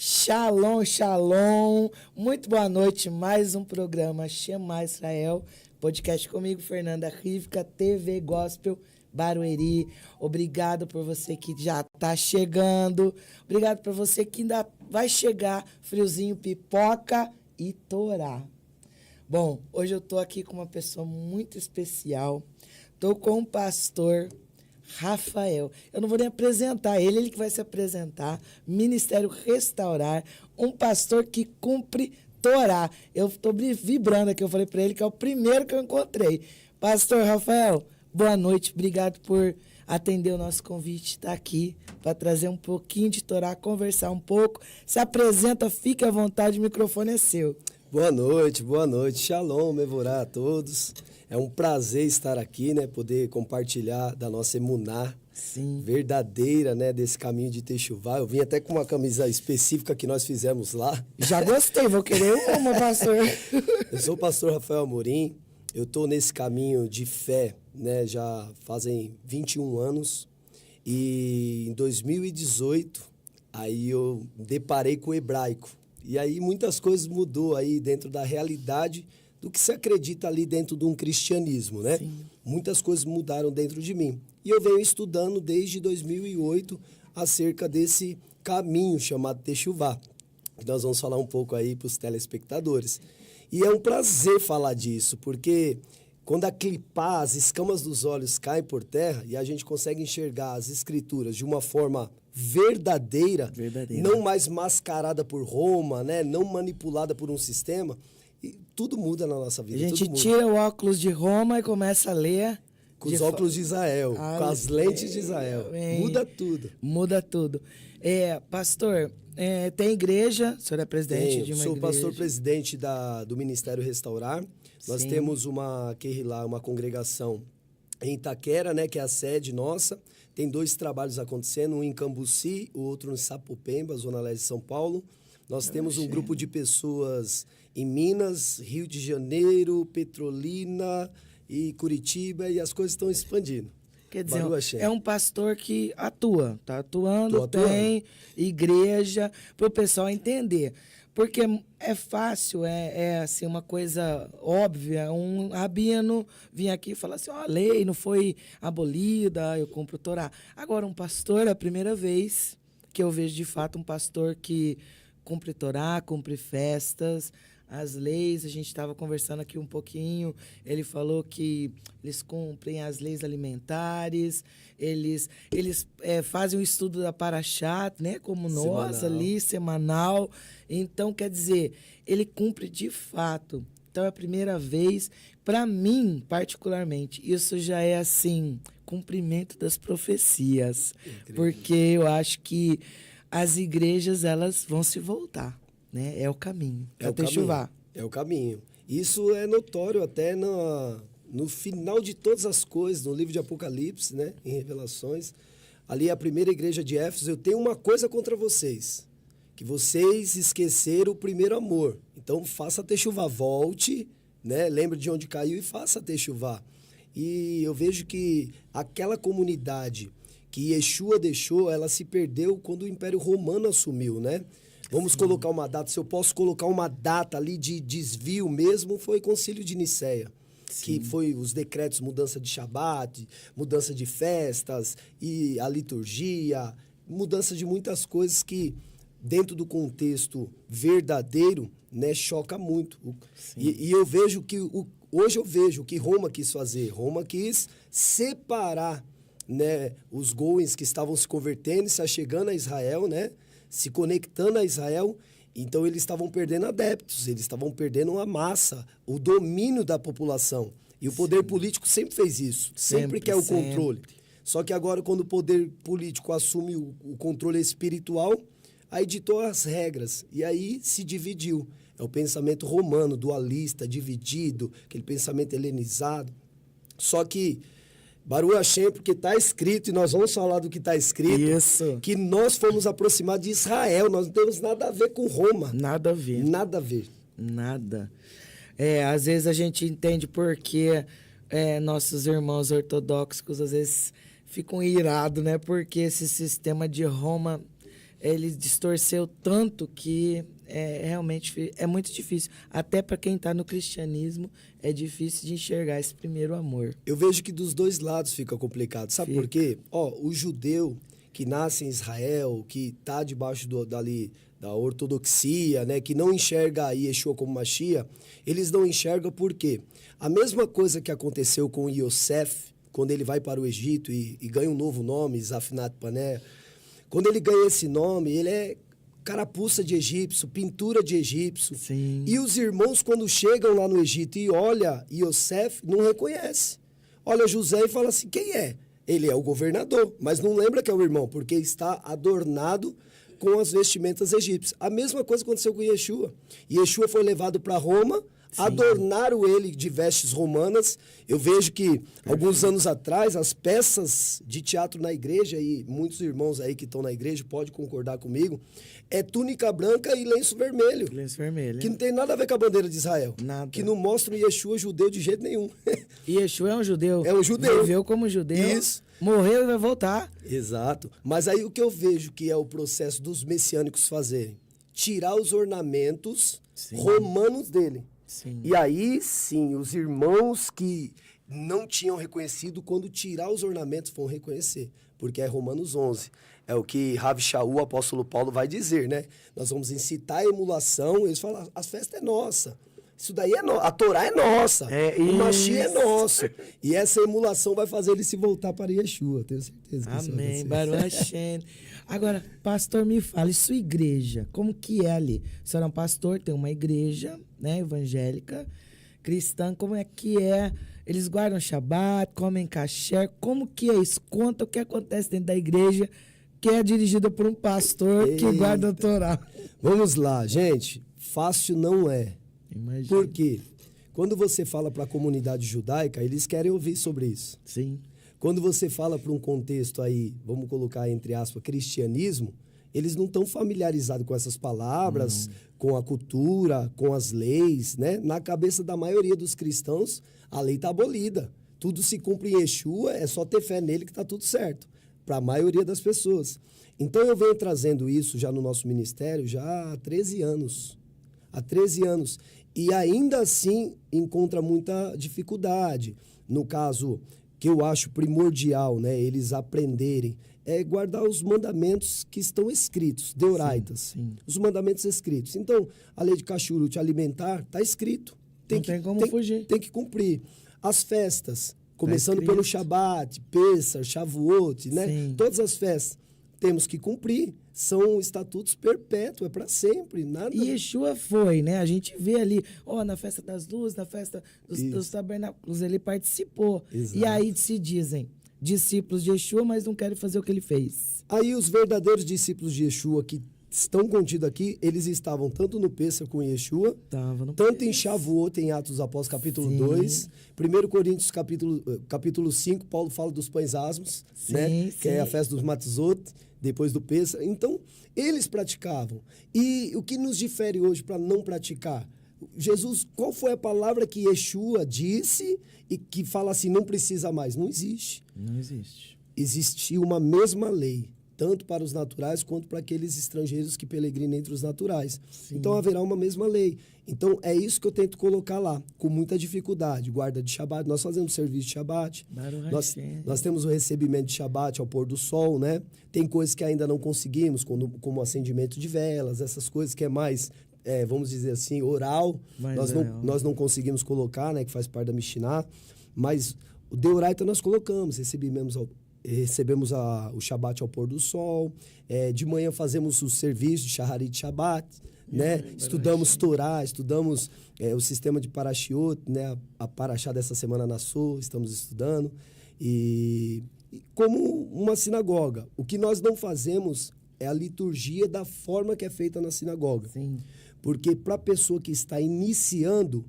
Shalom, shalom. Muito boa noite. Mais um programa Shema Israel. Podcast comigo, Fernanda Rivka, TV Gospel Barueri. Obrigado por você que já está chegando. Obrigado por você que ainda vai chegar. Friozinho, pipoca e torá. Bom, hoje eu estou aqui com uma pessoa muito especial. Estou com o pastor Rafael. Eu não vou nem apresentar ele que vai se apresentar. Ministério Restaurar, um pastor que cumpre Torá. Eu estou vibrando aqui, eu falei para ele que é o primeiro que eu encontrei. Pastor Rafael, boa noite, obrigado por atender o nosso convite, estar aqui para trazer um pouquinho de Torá, conversar um pouco. Se apresenta, fique à vontade, o microfone é seu. Boa noite. Shalom, Mevorá a todos. É um prazer estar aqui, né? Poder compartilhar da nossa emuná verdadeira, né? Desse caminho de Techuvá. Eu vim até com uma camisa específica que nós fizemos lá. Já gostei, vou querer uma, pastor. Eu sou o pastor Rafael Amorim. Eu estou nesse caminho de fé, né? Já fazem 21 anos. E em 2018, aí eu deparei com o hebraico. E aí muitas coisas mudou aí dentro da realidade do que se acredita ali dentro de um cristianismo, né? Sim. Muitas coisas mudaram dentro de mim. E eu venho estudando desde 2008 acerca desse caminho chamado Techuvá. Nós vamos falar um pouco aí para os telespectadores. E é um prazer falar disso, porque quando a clipar, as escamas dos olhos caem por terra e a gente consegue enxergar as escrituras de uma forma verdadeira, não mais mascarada por Roma, né? Não manipulada por um sistema, e tudo muda na nossa vida. A gente tira o óculos de Roma e começa a ler com os óculos de Israel, com as lentes de Israel. Muda tudo. Muda tudo. Pastor, tem igreja? O senhor é presidente de uma igreja? Sou pastor-presidente do Ministério Restaurar. Nós temos uma congregação em Itaquera, né, que é a sede nossa. Tem 2 trabalhos acontecendo, um em Cambuci, o outro em Sapopemba, Zona Leste de São Paulo. Nós temos um grupo de pessoas em Minas, Rio de Janeiro, Petrolina e Curitiba, e as coisas estão expandindo. Quer dizer, é um pastor que atua, tá atuando, tem igreja, para o pessoal entender. Porque é fácil, assim, uma coisa óbvia, um rabino vir aqui e falar assim, a lei não foi abolida, eu cumpro o Torá. Agora, um pastor, é a primeira vez que eu vejo, de fato, um pastor que cumpre Torá, cumpre festas, as leis. A gente estava conversando aqui um pouquinho, ele falou que eles cumprem as leis alimentares, eles fazem o estudo da Parashá, né, como nós ali, semanal. Então, quer dizer, ele cumpre de fato. Então, é a primeira vez, para mim, particularmente, isso já é, assim, cumprimento das profecias. Incrível. Porque eu acho que as igrejas, elas vão se voltar, né? É o caminho. É o caminho. Isso é notório até no final de todas as coisas, no livro de Apocalipse, né? Em Revelações. Ali, a primeira igreja de Éfeso, eu tenho uma coisa contra vocês, que vocês esqueceram o primeiro amor. Então, faça Techuvá, volte, né? Lembre de onde caiu e faça Techuvá. E eu vejo que aquela comunidade que Yeshua deixou, ela se perdeu quando o Império Romano assumiu, né? Vamos colocar uma data, se eu posso colocar uma data ali de desvio mesmo, foi o Concílio de Nicéia, que foi os decretos, mudança de Shabat, mudança de festas, e a liturgia, mudança de muitas coisas que, dentro do contexto verdadeiro, né, choca muito. E eu vejo que, hoje eu vejo o que Roma quis fazer. Roma quis separar, né, os goins que estavam se convertendo e se achegando a Israel, né, se conectando a Israel. Então eles estavam perdendo adeptos, eles estavam perdendo a massa, o domínio da população. E o poder político sempre fez isso, sempre quer o controle. Só que agora, quando o poder político assume o controle espiritual, aí ditou as regras e aí se dividiu. É o pensamento romano, dualista, dividido, aquele pensamento helenizado. Só que Baruch Hashem, porque está escrito, e nós vamos falar do que está escrito, que nós fomos aproximar de Israel, nós não temos nada a ver com Roma. Nada a ver. Nada a ver. Nada. Às vezes a gente entende porque nossos irmãos ortodoxos, às vezes, ficam irados, né? Porque esse sistema de Roma ele distorceu tanto que realmente é muito difícil. Até para quem está no cristianismo, é difícil de enxergar esse primeiro amor. Eu vejo que dos dois lados fica complicado. Sabe por quê? O judeu que nasce em Israel, que está debaixo da ortodoxia, né, que não enxerga Yeshua como Mashiach, eles não enxergam por quê? A mesma coisa que aconteceu com Yosef, quando ele vai para o Egito e ganha um novo nome, Zafinat Paner. Quando ele ganha esse nome, ele é carapuça de egípcio, pintura de egípcio. Sim. E os irmãos, quando chegam lá no Egito e olham Yosef, não reconhece. Olha José e fala assim, quem é? Ele é o governador, mas não lembra que é o irmão, porque está adornado com as vestimentas egípcias. A mesma coisa aconteceu com Yeshua. Yeshua foi levado para Roma, sim, adornaram ele de vestes romanas. Eu vejo que, alguns anos atrás, as peças de teatro na igreja, e muitos irmãos aí que estão na igreja podem concordar comigo, é túnica branca e lenço vermelho. Lenço vermelho. Que não tem nada a ver com a bandeira de Israel. Nada. Que não mostra o Yeshua judeu de jeito nenhum. Yeshua é um judeu. É um judeu. Viveu como judeu. Isso. Morreu e vai voltar. Exato. Mas aí o que eu vejo que é o processo dos messiânicos fazerem? Tirar os ornamentos, sim, romanos dele. Sim. E aí, sim, os irmãos que não tinham reconhecido, quando tirar os ornamentos, vão reconhecer. Porque é Romanos 11. É o que Rav Shaul, o apóstolo Paulo, vai dizer, né? Nós vamos incitar a emulação. Eles falam, a festa é nossa. Isso daí é nossa. A Torá é nossa. O Mashiach é nosso. E essa emulação vai fazer ele se voltar para Yeshua. Tenho certeza que amém. Baruch Hashem. Agora, pastor, me fala, e sua igreja? Como que é ali? O senhor é um pastor, tem uma igreja, né, evangélica, cristã. Como é que é? Eles guardam Shabat, comem kasher. Como que é isso? Conta o que acontece dentro da igreja, que é dirigida por um pastor que guarda a Torá. Vamos lá, gente. Fácil não é. Imagina. Por quê? Quando você fala para a comunidade judaica, eles querem ouvir sobre isso. Sim. Quando você fala para um contexto aí, vamos colocar entre aspas, cristianismo, eles não estão familiarizados com essas palavras, não, com a cultura, com as leis, né? Na cabeça da maioria dos cristãos, a lei está abolida. Tudo se cumpre em Yeshua, é só ter fé nele que está tudo certo. Para a maioria das pessoas. Então eu venho trazendo isso já no nosso ministério já há 13 anos. Há 13 anos. E ainda assim encontra muita dificuldade. No caso, que eu acho primordial, né, eles aprenderem, é guardar os mandamentos que estão escritos, deoraitas. Sim, sim. Os mandamentos escritos. Então, a lei de Kashrut alimentar está escrito. Não tem como fugir. Tem que cumprir. As festas, começando pelo Shabat, Pessah, Shavuot, né? Sim. Todas as festas temos que cumprir. São estatutos perpétuos, é para sempre, nada. E Yeshua foi, né? A gente vê ali, na festa das luzes, na festa dos tabernáculos, ele participou. Exato. E aí se dizem discípulos de Yeshua, mas não querem fazer o que ele fez. Aí os verdadeiros discípulos de Yeshua que estão contidos aqui, eles estavam tanto no Pessah com Yeshua, tanto em Shavuot, em Atos dos Apóstolos, capítulo 2, 1 Coríntios, capítulo 5, Paulo fala dos pães asmos, né? Que é a festa dos Matzot, depois do Pessah. Então, eles praticavam. E o que nos difere hoje para não praticar? Jesus, qual foi a palavra que Yeshua disse e que fala assim, não precisa mais? Não existe. Não existe. Existiu uma mesma lei, tanto para os naturais quanto para aqueles estrangeiros que peregrinam entre os naturais. Sim. Então, haverá uma mesma lei. Então, é isso que eu tento colocar lá, com muita dificuldade. Guarda de Shabat, nós fazemos serviço de Shabat. Nós temos o recebimento de Shabat ao pôr do sol, né? Tem coisas que ainda não conseguimos, como acendimento de velas, essas coisas que é mais, vamos dizer assim, oral. Nós não conseguimos colocar, né? Que faz parte da Mishnah. Mas o Deoraita nós colocamos, recebemos o Shabat ao pôr do sol. De manhã fazemos o serviço de Shaharit Shabat, né? Estudamos Torá, estudamos o sistema de Parashiot, né? A Parashá dessa semana nasceu, estamos estudando. E como uma sinagoga, o que nós não fazemos é a liturgia da forma que é feita na sinagoga. Sim. Porque para a pessoa que está iniciando,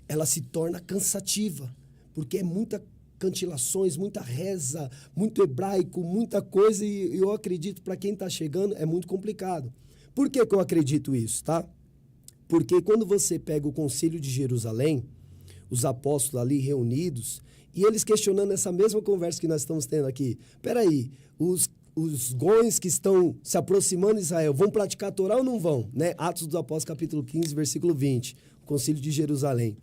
ela se torna cansativa, porque é muita cantilações, muita reza, muito hebraico, muita coisa, e eu acredito, para quem está chegando, é muito complicado. Por que eu acredito isso, tá? Porque quando você pega o Concílio de Jerusalém, os apóstolos ali reunidos, e eles questionando essa mesma conversa que nós estamos tendo aqui. Peraí, os goins que estão se aproximando de Israel vão praticar a Torá ou não vão? Né? Atos dos Apóstolos, capítulo 15, versículo 20, o Concílio de Jerusalém.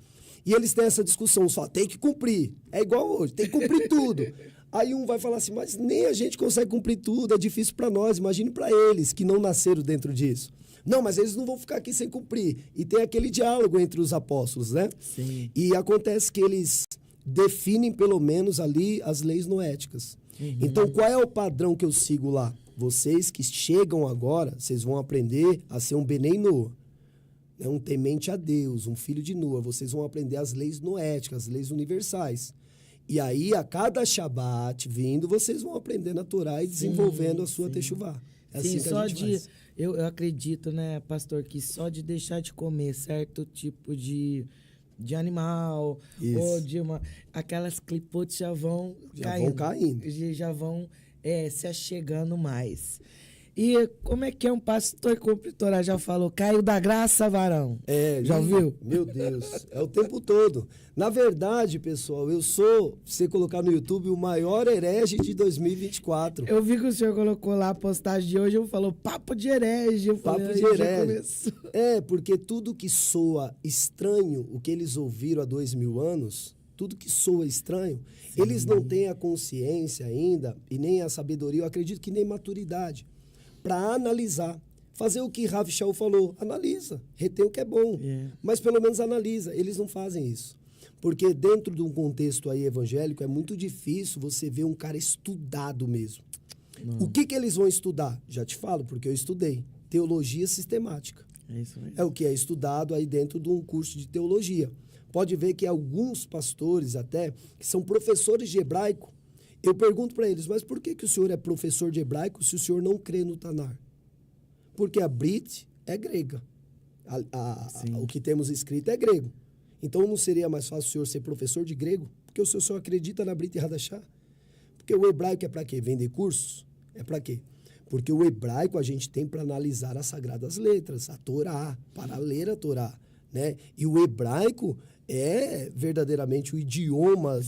E eles têm essa discussão, só tem que cumprir. É igual hoje, tem que cumprir tudo. Aí um vai falar assim, mas nem a gente consegue cumprir tudo, é difícil para nós, imagine para eles que não nasceram dentro disso. Não, mas eles não vão ficar aqui sem cumprir. E tem aquele diálogo entre os apóstolos, né? Sim. E acontece que eles definem, pelo menos, ali as leis noéticas. Então, qual é o padrão que eu sigo lá? Vocês que chegam agora, vocês vão aprender a ser um Benei Noa, né? Um temente a Deus, um filho de Noa. Vocês vão aprender as leis noéticas, as leis universais. E aí, a cada Shabat vindo, vocês vão aprendendo a Torá e desenvolvendo a sua Teshuvá. É Sim, assim que só a gente faz. Eu acredito, né, pastor, que só de deixar de comer certo tipo de animal, Isso. ou de aquelas clipotes já vão caindo. Já vão se achegando mais. E como é que é um pastor cumpre Torá? Já falou, caiu da graça, varão? Já ouviu? Meu Deus, é o tempo todo. Na verdade, pessoal, eu sou, se você colocar no YouTube, o maior herege de 2024. Eu vi que o senhor colocou lá a postagem de hoje, eu falou papo de herege. Eu papo falei, de herege. Porque tudo que soa estranho, o que eles ouviram há 2000 anos, tudo que soa estranho, sim, eles não têm a consciência ainda, e nem a sabedoria, eu acredito que nem maturidade, para analisar. Fazer o que Rav Shaul falou, analisa, retém o que é bom, mas pelo menos analisa. Eles não fazem isso. Porque dentro de um contexto aí evangélico é muito difícil você ver um cara estudado mesmo. Não. O que eles vão estudar? Já te falo, porque eu estudei. Teologia sistemática. É isso mesmo. É o que é estudado aí dentro de um curso de teologia. Pode ver que alguns pastores até, que são professores de hebraico, eu pergunto para eles, mas por que o senhor é professor de hebraico se o senhor não crê no Tanar? Porque a Brit é grega. O que temos escrito é grego. Então, não seria mais fácil o senhor ser professor de grego? Porque o senhor só acredita na Brit Hadashah? Porque o hebraico é para quê? Vender cursos? É para quê? Porque o hebraico a gente tem para analisar as sagradas letras, a Torá, para ler a Torá, né? E o hebraico é verdadeiramente o idioma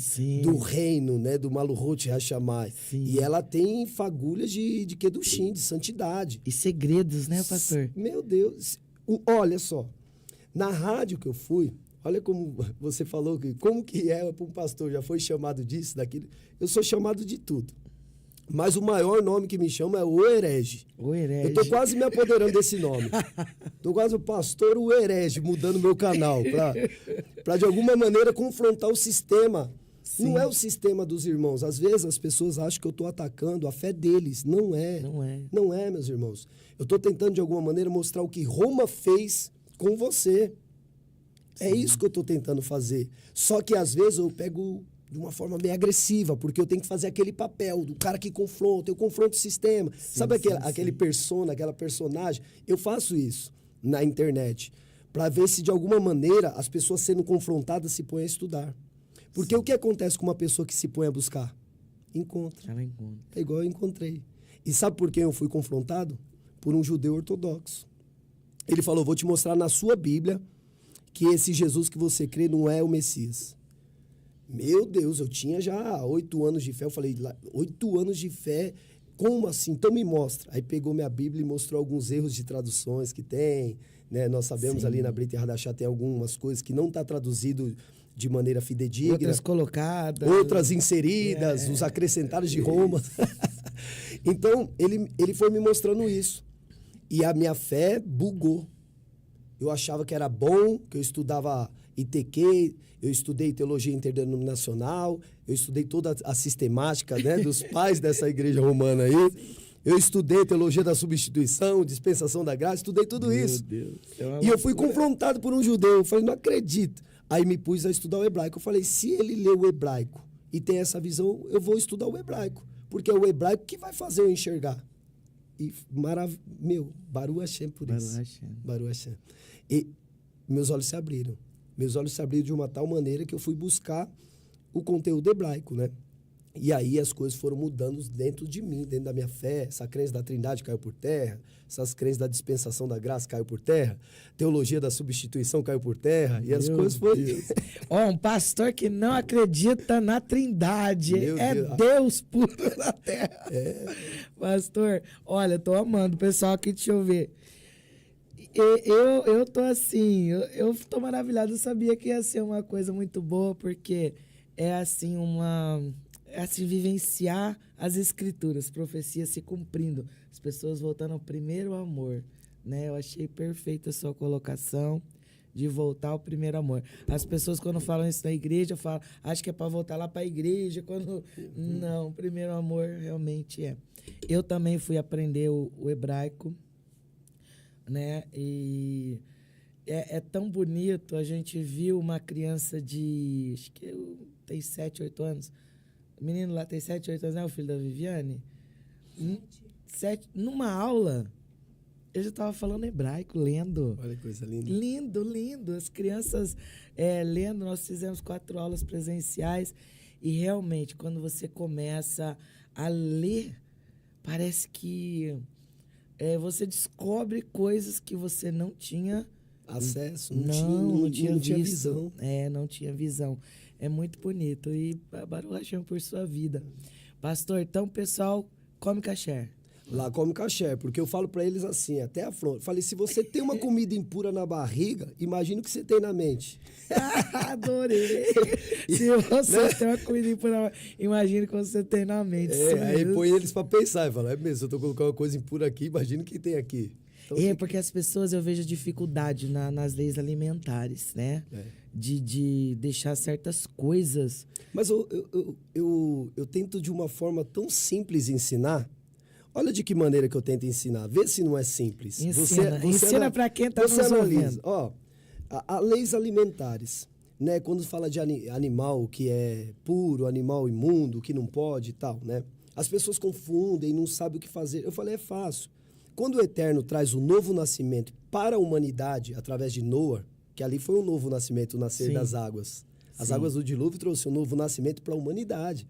do reino, né? Do Maluhot Hashamai. E ela tem fagulhas de Kedushim, de santidade. E segredos, né, pastor? Meu Deus. Olha só, na rádio que eu fui, olha como você falou, como que é para um pastor, já foi chamado disso, daquilo. Eu sou chamado de tudo. Mas o maior nome que me chama é o herege. O herege. Eu tô quase me apoderando desse nome. Tô quase o pastor, o herege, mudando meu canal para de alguma maneira confrontar o sistema. Sim. Não é o sistema dos irmãos. Às vezes as pessoas acham que eu tô atacando a fé deles. Não é. Não é. Não é, meus irmãos. Eu tô tentando de alguma maneira mostrar o que Roma fez com você. Sim. É isso que eu tô tentando fazer. Só que às vezes eu pego de uma forma meio agressiva, porque eu tenho que fazer aquele papel do cara que confronta, eu confronto o sistema. Sim, sabe aquele persona, aquela personagem? Eu faço isso na internet, para ver se de alguma maneira as pessoas sendo confrontadas se põem a estudar. Porque o que acontece com uma pessoa que se põe a buscar? Encontra. Ela encontra. É igual eu encontrei. E sabe por quem eu fui confrontado? Por um judeu ortodoxo. Ele falou, vou te mostrar na sua Bíblia que esse Jesus que você crê não é o Messias. Meu Deus, eu tinha já 8 anos de fé. Eu falei, 8 anos de fé? Como assim? Então me mostra. Aí pegou minha Bíblia e mostrou alguns erros de traduções que tem. Né? Nós sabemos ali na Brit Hadashah tem algumas coisas que não está traduzido de maneira fidedigna. Outras colocadas. Outras inseridas, os acrescentados de Roma. Então, ele foi me mostrando isso. E a minha fé bugou. Eu achava que era bom, que eu estudava ITQ, eu estudei teologia interdenominacional, eu estudei toda a sistemática, né, dos pais dessa igreja romana aí. Eu estudei teologia da substituição, dispensação da graça, estudei tudo isso. Deus. E eu fui confrontado por um judeu. Eu falei, não acredito. Aí me pus a estudar o hebraico. Eu falei, se ele lê o hebraico e tem essa visão, eu vou estudar o hebraico. Porque é o hebraico que vai fazer eu enxergar. E Baruch Hashem por isso. Baruch Hashem. E meus olhos se abriram. Meus olhos se abriram de uma tal maneira que eu fui buscar o conteúdo hebraico, né? E aí as coisas foram mudando dentro de mim, dentro da minha fé. Essa crença da Trindade caiu por terra, essas crenças da dispensação da graça caiu por terra, teologia da substituição caiu por terra, e as coisas foram... Um pastor que não acredita na Trindade, Deus puro na terra. Pastor, olha, tô amando o pessoal aqui, deixa eu ver. Eu tô assim, eu tô maravilhado, eu sabia que ia ser uma coisa muito boa, porque é assim vivenciar as escrituras, profecias se cumprindo, as pessoas voltando ao primeiro amor, né? Eu achei perfeita a sua colocação de voltar ao primeiro amor. As pessoas, quando falam isso na igreja, falam, acho que é para voltar lá para a igreja, quando... Não, o primeiro amor realmente é. Eu também fui aprender o hebraico, né? E é tão bonito, a gente viu uma criança de, acho que tem 7, 8 anos, o menino lá tem 7, 8 anos, né? O filho da Viviane? 7. Numa aula, eu já estava falando hebraico, lendo. Olha que coisa linda. Lindo, lindo. As crianças lendo, nós fizemos 4 aulas presenciais e realmente, quando você começa a ler, parece que você descobre coisas que você não tinha acesso, não tinha visão. Não tinha visão. É muito bonito. E Baruch Hashem por sua vida. Pastor, então, pessoal, come kasher. Lá come kasher, porque eu falo para eles assim, até a fronte. Falei, se você tem uma comida impura na barriga, imagina o que você tem na mente. Adorei. Se você tem uma comida impura, imagina o que você tem na mente. Aí põe eles para pensar e fala, é mesmo, se eu tô colocando uma coisa impura aqui, imagina o que tem aqui. Então, porque as pessoas, eu vejo dificuldade nas leis alimentares, né? De deixar certas coisas. Mas eu tento de uma forma tão simples ensinar. Olha de que maneira que eu tento ensinar. Vê se não é simples. Ensina para quem está nos ouvindo. Ó, leis alimentares, né? Quando fala de animal que é puro, animal imundo, que não pode e tal, né? As pessoas confundem, não sabem o que fazer. Eu falei, é fácil. Quando o Eterno traz o novo nascimento para a humanidade, através de Noé, que ali foi um novo nascimento, o nascer das águas. As águas do dilúvio trouxe um novo nascimento para a humanidade.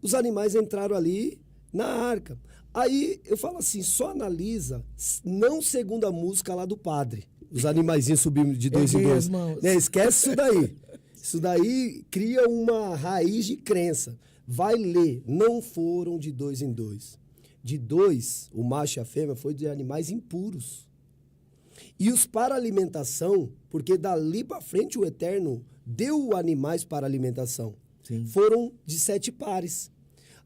Os animais entraram ali na arca. Aí eu falo assim, só analisa, não segundo a música lá do padre. Os animaizinhos subindo de 2 em 2. Esquece isso daí. Isso daí cria uma raiz de crença. Vai ler, não foram de 2 em 2. De 2, o macho e a fêmea, foi de animais impuros. E os para alimentação, porque dali para frente o Eterno deu animais para alimentação. Sim. Foram de 7 pares.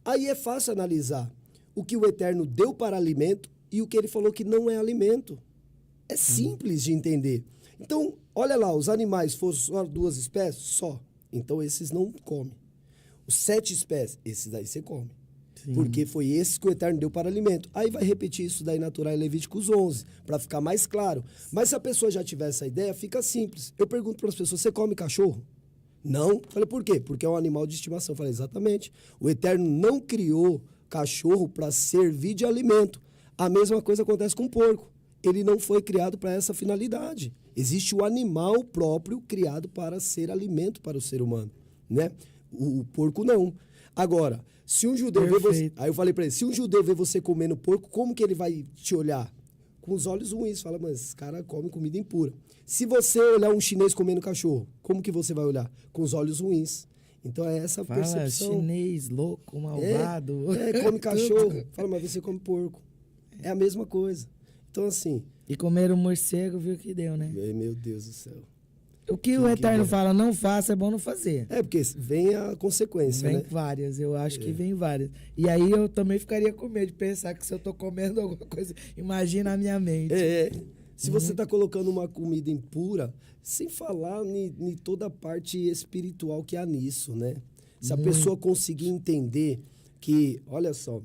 Aí é fácil analisar o que o Eterno deu para alimento e o que ele falou que não é alimento. É simples de entender. Então, olha lá, os animais foram só 2 espécies? Só. Então, esses não comem. Os 7 espécies, esses daí você come. Sim. Porque foi esse que o Eterno deu para alimento. Aí vai repetir isso daí natural em Levíticos 11, para ficar mais claro. Mas se a pessoa já tiver essa ideia, fica simples. Eu pergunto para as pessoas, você come cachorro? Não. Falei, por quê? Porque é um animal de estimação. Falei, exatamente. O Eterno não criou cachorro para servir de alimento. A mesma coisa acontece com o porco. Ele não foi criado para essa finalidade. Existe o animal próprio criado para ser alimento para o ser humano, né? O porco não. Agora, se um judeu vê você... Aí eu falei para ele, se um judeu vê você comendo porco, como que ele vai te olhar? Com os olhos ruins. Fala, mas esse cara come comida impura. Se você olhar um chinês comendo cachorro, como que você vai olhar? Com os olhos ruins. Então é essa percepção. Chinês, louco, malvado. Come cachorro. Fala, mas você come porco. É a mesma coisa. Então, assim... E comeram morcego, viu o que deu, né? Meu Deus do céu. O que o Eterno fala, não faça, é bom não fazer. Porque vem a consequência, né? Vem várias, eu acho que vem várias. E aí eu também ficaria com medo de pensar que se eu tô comendo alguma coisa, imagina a minha mente. Se você tá colocando uma comida impura, sem falar em toda a parte espiritual que há nisso, né? Se a pessoa conseguir entender que, olha só,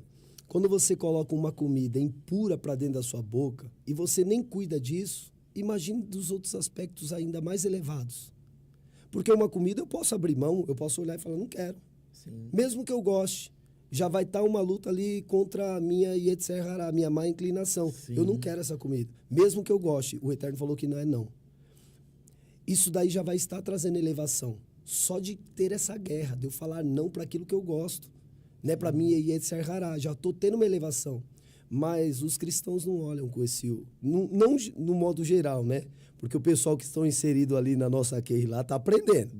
quando você coloca uma comida impura para dentro da sua boca e você nem cuida disso, imagine dos outros aspectos ainda mais elevados. Porque uma comida eu posso abrir mão, eu posso olhar e falar, não quero. Sim. Mesmo que eu goste, já vai estar uma luta ali contra a minha Yetzirah, a minha má inclinação. Sim. Eu não quero essa comida. Mesmo que eu goste, o Eterno falou que não é não. Isso daí já vai estar trazendo elevação. Só de ter essa guerra, de eu falar não para aquilo que eu gosto. Né? Para mim, Yetzer Hará, já estou tendo uma elevação. Mas os cristãos não olham com esse... Não no modo geral, né? Porque o pessoal que estão inserido ali na nossa QR lá está aprendendo.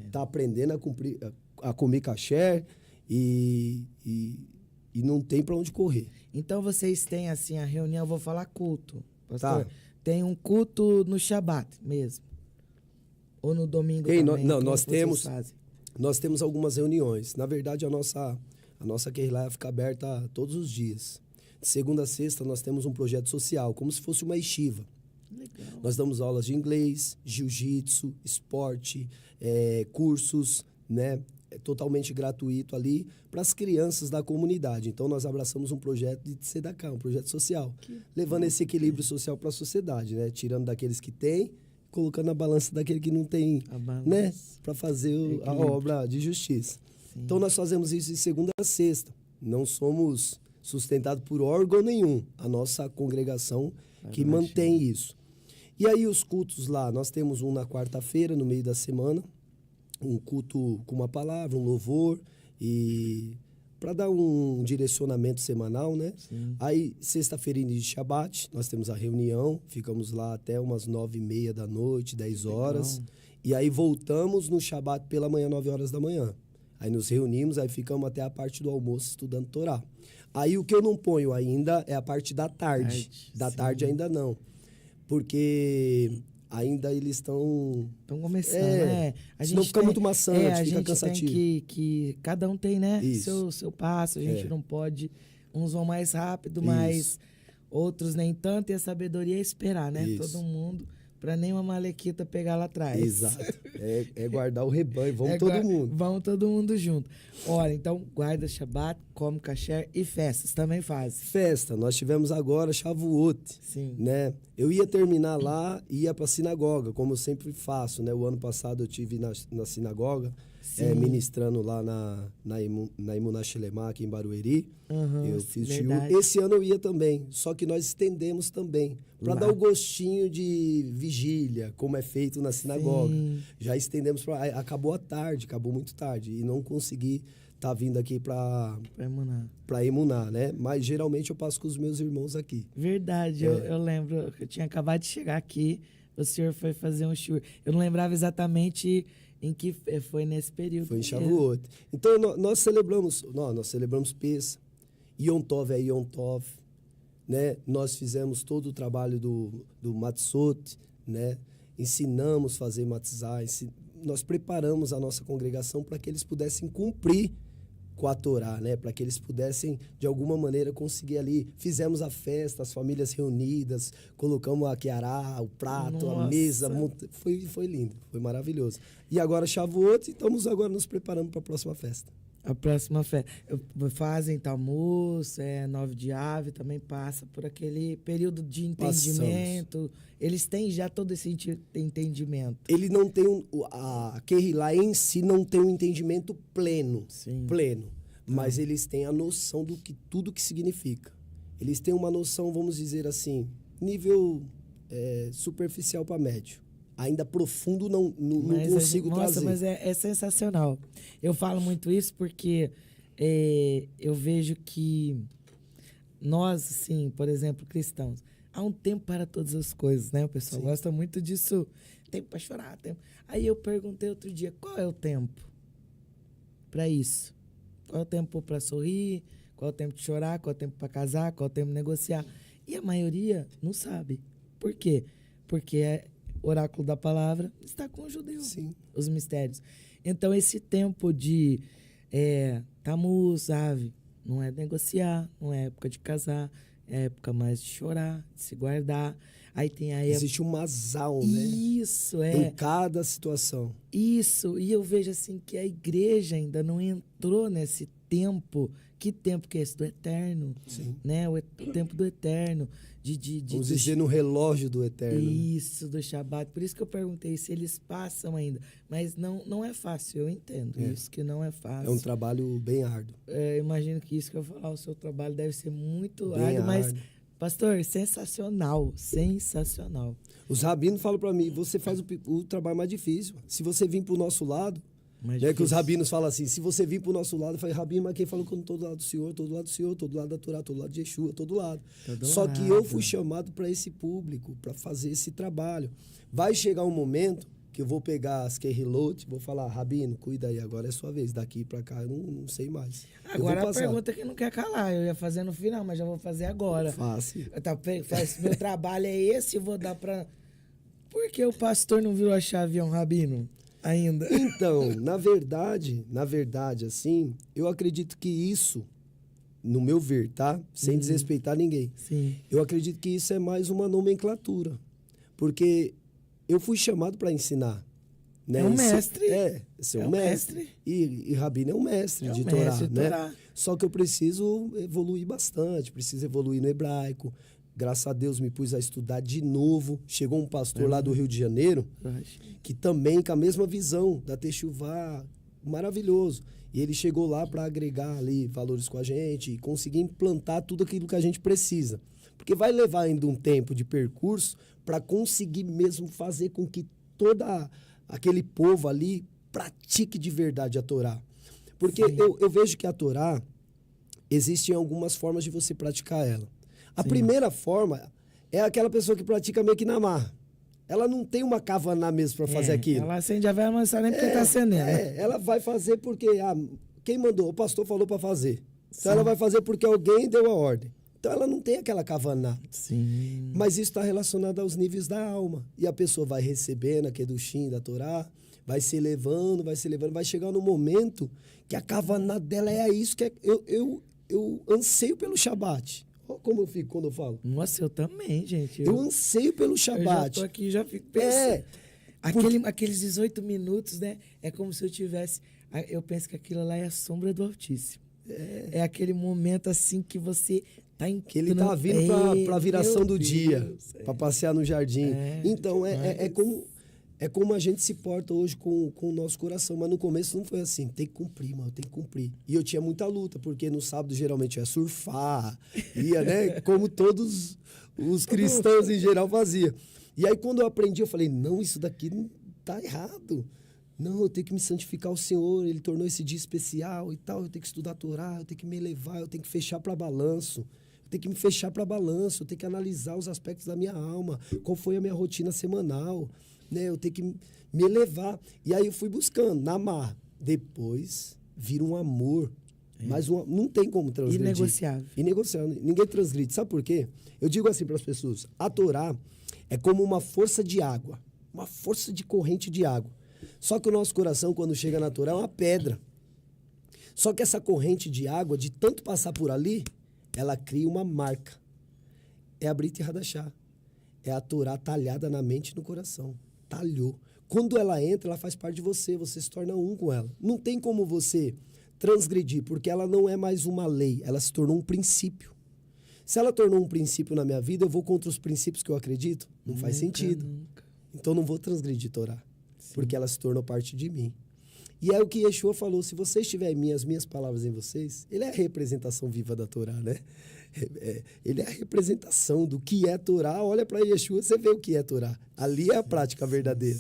Está aprendendo a comer kasher e não tem para onde correr. Então, vocês têm, assim, a reunião, eu vou falar culto, pastor. Tá. Tem um culto no Shabat mesmo? Ou no domingo também? Não, nós temos algumas reuniões. Na verdade, a nossa QR lá fica aberta todos os dias. De segunda a sexta, nós temos um projeto social, como se fosse uma yeshiva. Legal. Nós damos aulas de inglês, jiu-jitsu, esporte, cursos, né? É totalmente gratuito ali para as crianças da comunidade. Então, nós abraçamos um projeto de tzedakah, um projeto social, levando esse equilíbrio social para a sociedade, né? Tirando daqueles que têm, colocando na balança daquele que não tem, né? Para fazer a obra de justiça. Sim. Então, nós fazemos isso de segunda a sexta. Não somos sustentados por órgão nenhum. A nossa congregação que mantém isso. E aí, os cultos lá, nós temos um na quarta-feira, no meio da semana, um culto com uma palavra, um louvor, e para dar um direcionamento semanal, né? Sim. Aí, sexta-feira de Shabat, nós temos a reunião, ficamos lá até umas 9h30 da noite, 10 horas. Legal. E aí voltamos no Shabat pela manhã, 9 horas da manhã. Aí nos reunimos, aí ficamos até a parte do almoço estudando Torá. Aí o que eu não ponho ainda é a parte da tarde. Da tarde ainda não. Porque ainda eles estão começando, né? A gente não fica muito maçante, fica cansativo. Tem que cada um tem, né? Seu passo, a gente não pode... Uns vão mais rápido, mas outros nem tanto. E a sabedoria é esperar, né? Isso. Todo mundo, para nenhuma malequita pegar lá atrás. Exato. É guardar o rebanho, vamos todo mundo. Vamos todo mundo junto. Olha, então, guarda Shabat, come kasher e festas também faz. Festa, nós tivemos agora Shavuot. Sim. Né? Eu ia terminar lá e ia para a sinagoga, como eu sempre faço, né? O ano passado eu tive na sinagoga, ministrando lá na Emuná Shelemá, aqui em Barueri. Eu fiz shiur. Esse ano eu ia também, só que nós estendemos também, para dar o gostinho de vigília, como é feito na sinagoga. Sim. Já estendemos, acabou muito tarde, e não consegui estar vindo aqui para Emuná, né? Mas geralmente eu passo com os meus irmãos aqui. Verdade, eu lembro que eu tinha acabado de chegar aqui, o senhor foi fazer um shiur. Eu não lembrava exatamente em que foi nesse período. Foi em Shavuot. Então, nós celebramos Pesa, Yom Tov é Yom Tov, né? Nós fizemos todo o trabalho do Matzot, né? Ensinamos a fazer matzah, nós preparamos a nossa congregação para que eles pudessem cumprir com a Torá, né? Para que eles pudessem, de alguma maneira, conseguir ali. Fizemos a festa, as famílias reunidas, colocamos a quiará, o prato, a mesa. Foi lindo, foi maravilhoso. E agora Shavuot, e estamos agora nos preparando para a próxima festa. A próxima festa. Fazem Tammuz, 9 de Ave, também passa por aquele período de entendimento. Passamos. Eles têm já todo esse entendimento. Ele não tem a Kehilá em si não tem um entendimento pleno. Sim. Pleno. Mas eles têm a noção tudo que significa. Eles têm uma noção, vamos dizer assim, nível superficial para médio. Ainda profundo não consigo trazer. Nossa, mas é sensacional. Eu falo muito isso porque eu vejo que nós, assim, por exemplo, cristãos, há um tempo para todas as coisas, né? O pessoal gosta muito disso. Tempo para chorar, tempo. Aí eu perguntei outro dia, qual é o tempo para isso? Qual é o tempo para sorrir? Qual é o tempo de chorar? Qual é o tempo para casar? Qual é o tempo de negociar? E a maioria não sabe. Por quê? Porque oráculo da palavra está com o judeu. Sim. Os mistérios. Então, esse tempo de Tammuz, Ave, não é negociar, não é época de casar, é época mais de chorar, de se guardar. Aí tem a época... Existe um masal, né? Isso, em cada situação. Isso, e eu vejo assim que a igreja ainda não entrou nesse tempo. Que tempo que é esse? Do eterno. Sim. Né? O tempo do eterno. Vamos dizer, no relógio do eterno. Isso, do Shabat. Por isso que eu perguntei se eles passam ainda. Mas não é fácil, eu entendo isso, que não é fácil. É um trabalho bem árduo. Imagino que isso que eu vou falar, o seu trabalho deve ser muito árduo, mas, pastor, sensacional, sensacional. Os rabinos falam para mim, você faz o trabalho mais difícil. Se você vir para o nosso lado, Né? Que os rabinos falam assim, se você vir pro nosso lado, eu falei, rabino, mas quem falou que eu não tô do lado do Senhor, tô do lado do Senhor, tô do lado da Torá, tô do lado de Yeshua, tô do lado. Só que eu fui chamado para esse público, para fazer esse trabalho. Vai chegar um momento que eu vou pegar as Kehilot, vou falar, rabino, cuida aí, agora é sua vez, daqui para cá, eu não sei mais. Agora a pergunta que não quer calar, eu ia fazer no final, mas já vou fazer agora. Fácil. Meu trabalho é esse, vou dar para... Por que o pastor não virou a chave, rabino? Ainda. Então, na verdade, assim, eu acredito que isso, no meu ver, tá? Sem desrespeitar ninguém. Sim. Eu acredito que isso é mais uma nomenclatura. Porque eu fui chamado para ensinar. Né? É um mestre. Ser um mestre. E rabino é um mestre de Torá, né? Só que eu preciso evoluir bastante, preciso evoluir no hebraico. Graças a Deus me pus a estudar de novo. Chegou um pastor lá do Rio de Janeiro, que também com a mesma visão da Techuvá, maravilhoso. E ele chegou lá para agregar ali valores com a gente e conseguir implantar tudo aquilo que a gente precisa. Porque vai levar ainda um tempo de percurso para conseguir mesmo fazer com que toda aquele povo ali pratique de verdade a Torá. Porque eu vejo que a Torá, existem algumas formas de você praticar ela. A primeira forma é aquela pessoa que pratica meio que na marra. Ela não tem uma kavaná mesmo para fazer aquilo. Ela acende a vela, mas não sabe nem porque está acendendo. Ela vai fazer porque quem mandou? O pastor falou para fazer. Então ela vai fazer porque alguém deu a ordem. Então ela não tem aquela kavaná. Sim. Mas isso está relacionado aos níveis da alma. E a pessoa vai recebendo a kedushim da Torá, vai se elevando, vai chegar no momento que a kavaná dela é isso que eu anseio pelo Shabat. Olha como eu fico quando eu falo. Nossa, eu também, gente. Eu anseio pelo Shabat. Eu já tô aqui, já fico pensando. Aqueles 18 minutos, né? É como se eu tivesse... Eu penso que aquilo lá é a sombra do Altíssimo. É aquele momento, assim, que você tá em... Que ele tá vindo pra viração do dia. Pra passear no jardim. Então, é como a gente se porta hoje com o nosso coração. Mas no começo não foi assim. Tem que cumprir, mano. Tem que cumprir. E eu tinha muita luta, porque no sábado geralmente eu ia surfar. Ia, né? Como todos os cristãos em geral faziam. E aí quando eu aprendi, eu falei, não, isso daqui tá errado. Não, eu tenho que me santificar ao Senhor. Ele tornou esse dia especial e tal. Eu tenho que estudar a Torá, eu tenho que me elevar, eu tenho que fechar para balanço. Eu tenho que me fechar para balanço. Eu tenho que analisar os aspectos da minha alma. Qual foi a minha rotina semanal. Né? Eu tenho que me elevar. E aí eu fui buscando, na marra. Depois vira um amor. Mas não tem como transgredir. Inegociável. Ninguém transgride. Sabe por quê? Eu digo assim para as pessoas. A Torá é como uma força de água. Uma força de corrente de água. Só que o nosso coração, quando chega na Torá, é uma pedra. Só que essa corrente de água, de tanto passar por ali, ela cria uma marca. É a Brit Hadashah. É a Torá talhada na mente e no coração. Talhou. Quando ela entra, ela faz parte de você. Você se torna um com ela. Não tem como você transgredir, porque ela não é mais uma lei. Ela se tornou um princípio. Se ela tornou um princípio na minha vida, eu vou contra os princípios que eu acredito? Não faz sentido. Então, não vou transgredir Torá. Porque ela se tornou parte de mim. E é o que Yeshua falou, se vocês tiverem as minhas palavras em vocês, ele é a representação viva da Torá, né? Ele é a representação do que é Torá. Olha para Yeshua, você vê o que é Torá. Ali é a prática verdadeira.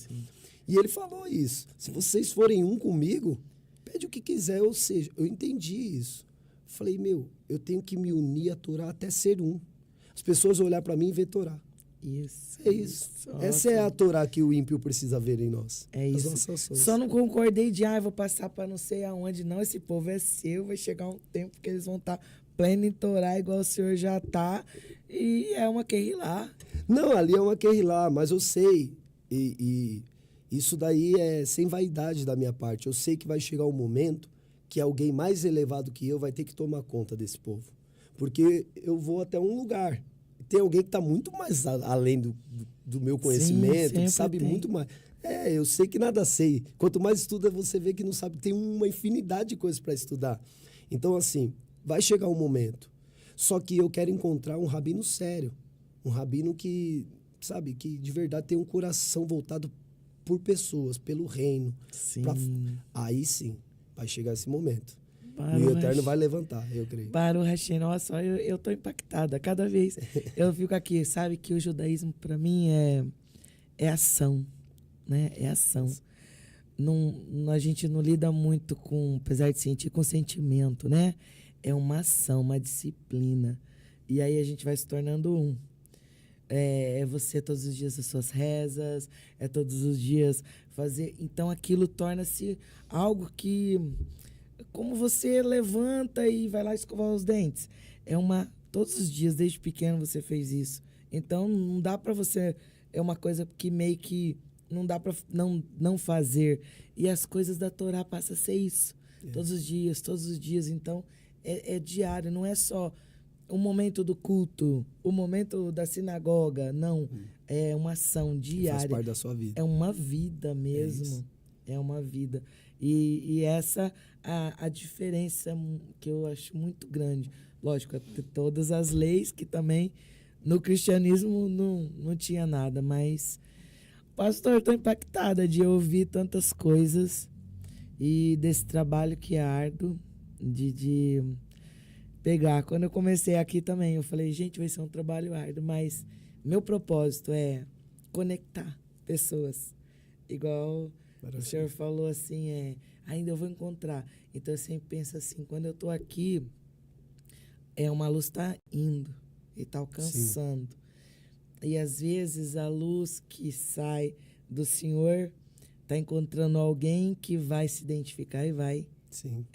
E ele falou isso. Se vocês forem um comigo, pede o que quiser. Ou seja, eu entendi isso. Falei, eu tenho que me unir a Torá até ser um. As pessoas olhar para mim e ver Torá. Isso. É isso. Essa é a Torá que o ímpio precisa ver em nós. É isso. Só não concordei de, vou passar para não sei aonde. Não, esse povo é seu. Vai chegar um tempo que eles vão estar pleno em Torá, igual o senhor já está. E é uma Kehilá. Não, ali é uma Kehilá, mas eu sei. E isso daí é sem vaidade da minha parte. Eu sei que vai chegar um momento que alguém mais elevado que eu vai ter que tomar conta desse povo. Porque eu vou até um lugar. Tem alguém que está muito mais além do meu conhecimento, que sabe muito mais. Eu sei que nada sei. Quanto mais estuda, você vê que não sabe. Tem uma infinidade de coisas para estudar. Então, assim, vai chegar um momento. Só que eu quero encontrar um rabino sério. Um rabino que, sabe, que de verdade tem um coração voltado por pessoas, pelo reino. Aí sim, vai chegar esse momento. E o Eterno vai levantar, eu creio. Baruch Hashem, nossa, eu tô impactada. Cada vez eu fico aqui, sabe que o judaísmo para mim é ação, né? É ação. a gente não lida muito com, apesar de sentir, com sentimento, né? É uma ação, uma disciplina. E aí a gente vai se tornando um. É você todos os dias as suas rezas, é todos os dias fazer. Então aquilo torna-se algo que, como você levanta e vai lá escovar os dentes, todos os dias, desde pequeno você fez isso. Então não dá para você, é uma coisa que meio que não dá para não fazer. E as coisas da Torá passam a ser isso. Todos os dias. Então é diário, não é só o momento do culto, o momento da sinagoga, não. É uma ação diária. Faz parte da sua vida. É uma vida mesmo. É uma vida. E essa a diferença que eu acho muito grande. Lógico, todas as leis que também no cristianismo não tinha nada, mas, pastor, estou impactada de ouvir tantas coisas e desse trabalho que é árduo, de pegar. Quando eu comecei aqui também, eu falei, gente, vai ser um trabalho árduo, mas meu propósito é conectar pessoas. Igual o senhor falou assim, ainda eu vou encontrar. Então eu sempre penso assim, quando eu estou aqui, uma luz está indo e está alcançando. Sim. E às vezes a luz que sai do Senhor está encontrando alguém que vai se identificar e vai,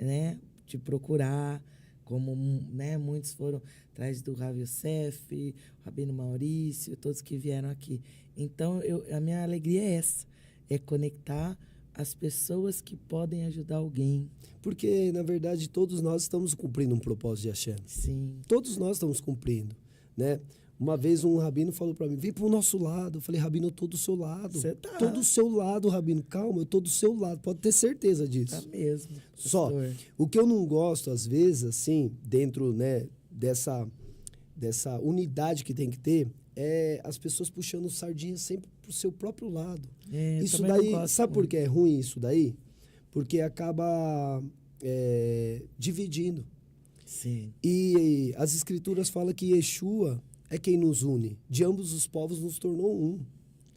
né, te procurar, como, né, muitos foram atrás do Rav Yosef, o Rabino Maurício, todos que vieram aqui. Então, a minha alegria é essa, é conectar as pessoas que podem ajudar alguém. Porque, na verdade, todos nós estamos cumprindo um propósito de Hashem. Sim. Todos nós estamos cumprindo, né? Uma vez um rabino falou para mim, vem para o nosso lado. Eu falei, rabino, eu estou do seu lado. Você tá. Estou do seu lado, rabino. Calma, eu estou do seu lado. Pode ter certeza disso. Tá mesmo. Só, o que eu não gosto, às vezes, assim, dentro, né, dessa unidade que tem que ter, é as pessoas puxando sardinha sempre para o seu próprio lado. Isso daí, sabe por que é ruim isso daí? Porque acaba dividindo. Sim. E as escrituras falam que Yeshua é quem nos une. De ambos os povos nos tornou um.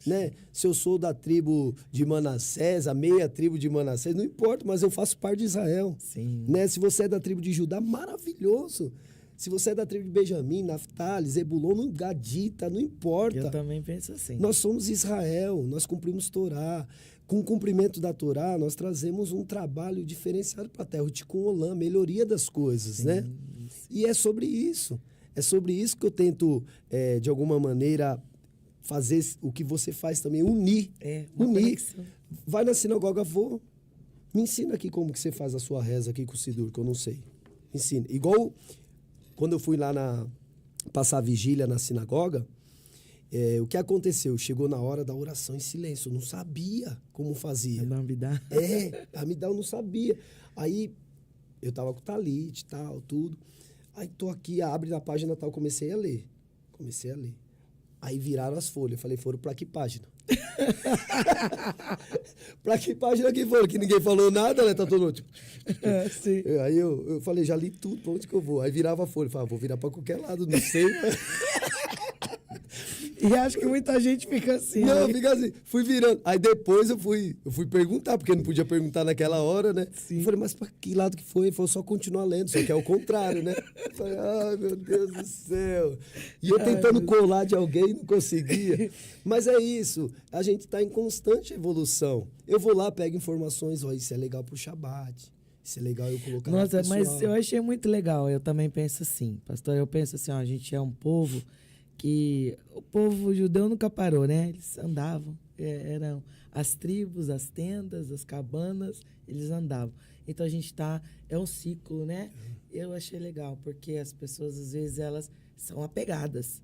Né? Se eu sou da tribo de Manassés, a meia tribo de Manassés, não importa, mas eu faço parte de Israel. Sim. Né? Se você é da tribo de Judá, maravilhoso. Se você é da tribo de Benjamim, Naftali, Zebulon, Gadita, não importa. Eu também penso assim. Nós somos Israel, nós cumprimos Torá. Com o cumprimento da Torá, nós trazemos um trabalho diferenciado para a terra, o Tikkun Olam, melhoria das coisas, Sim, né? Isso. E é sobre isso. É sobre isso que eu tento, de alguma maneira, fazer o que você faz também, unir. Unir. Conexão. Vai na sinagoga, me ensina aqui como que você faz a sua reza aqui com o Sidur, que eu não sei. Ensina. Igual quando eu fui lá passar a vigília na sinagoga, o que aconteceu? Chegou na hora da oração em silêncio. Eu não sabia como fazia. Amidá. Amidá eu não sabia. Aí eu tava com o talit e tal, tudo. Aí tô aqui, abre na página tal, comecei a ler. Aí viraram as folhas. Eu falei, foram pra que página? Pra que página que foram? Que ninguém falou nada, né? Tá todo tipo. Sim. Aí eu falei, já li tudo, pra onde que eu vou? Aí virava a folha. Eu falei, vou virar pra qualquer lado, não sei. E acho que muita gente fica assim. Não, fica assim. Fui virando. Aí depois eu fui perguntar, porque eu não podia perguntar naquela hora, né? Sim. Eu falei, mas pra que lado que foi? Ele falou, só continuar lendo, só que é o contrário, né? Eu falei, ai, meu Deus do céu. E eu tentando colar de alguém, não conseguia. Mas é isso. A gente tá em constante evolução. Eu vou lá, pego informações, isso é legal pro Shabbat. Isso é legal eu colocar no pessoal. Mas eu achei muito legal. Eu também penso assim, pastor, eu penso assim, a gente é um povo que o povo judeu nunca parou, né? Eles andavam, eram as tribos, as tendas, as cabanas, eles andavam. Então a gente é um ciclo, né? Eu achei legal, porque as pessoas às vezes elas são apegadas,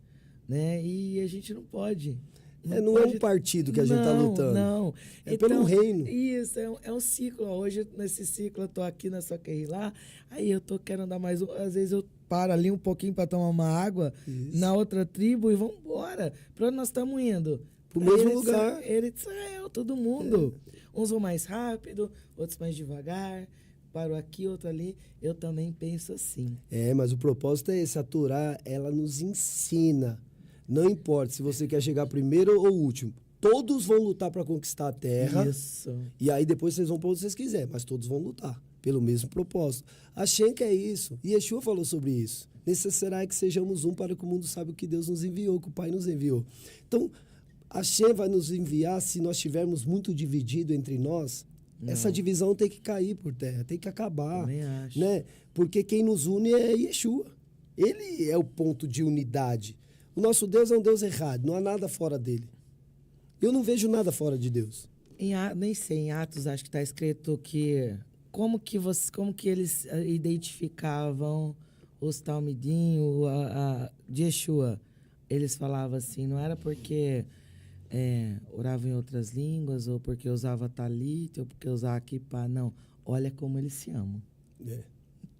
né? E a gente não pode. Não é um partido que a gente está lutando. Não, é pelo reino. Isso, é um ciclo. Hoje, nesse ciclo, eu tô aqui na Soquerilá, aí eu quero andar mais. Às vezes eu paro ali um pouquinho para tomar uma água na outra tribo e vamos embora. Para onde nós estamos indo? Pro mesmo lugar. Israel, todo mundo. Uns vão mais rápido, outros mais devagar. Paro aqui, outro ali. Eu também penso assim. Mas o propósito é esse. A Torá, ela nos ensina. Não importa se você quer chegar primeiro ou último. todos vão lutar para conquistar a terra. Isso. E aí depois vocês vão para onde vocês quiserem, mas todos vão lutar pelo mesmo propósito. Hashem que é isso. E Yeshua falou sobre isso. Necessário é que sejamos um para que o mundo saiba o que Deus nos enviou, que o Pai nos enviou. Então, Hashem vai nos enviar se nós estivermos muito divididos entre nós. Não. Essa divisão tem que cair por terra, tem que acabar. Também acho. Né? Porque quem nos une é Yeshua. Ele é o ponto de unidade. O nosso Deus é um Deus errado, não há nada fora dele. Eu não vejo nada fora de Deus. Nem sei, em Atos acho que está escrito que como que eles identificavam os talmidim, de Yeshua. Eles falavam assim, não era porque oravam em outras línguas, ou porque usava talit, ou porque usava kippah, não. Olha como eles se amam.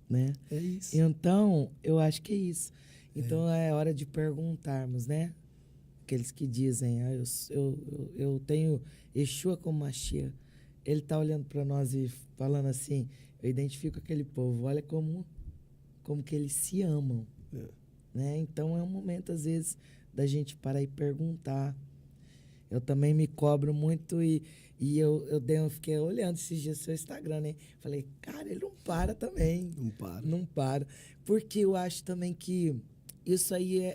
Né? É isso. Então, eu acho que é isso. Então, é hora de perguntarmos, né? Aqueles que dizem, eu tenho Yeshua como Mashiach. Ele está olhando para nós e falando assim, eu identifico aquele povo, olha como que eles se amam. Né? Então, é um momento, às vezes, da gente parar e perguntar. Eu também me cobro muito e eu fiquei olhando esses dias no seu Instagram, né? Falei, cara, ele não para também. Não para. Porque eu acho também que isso aí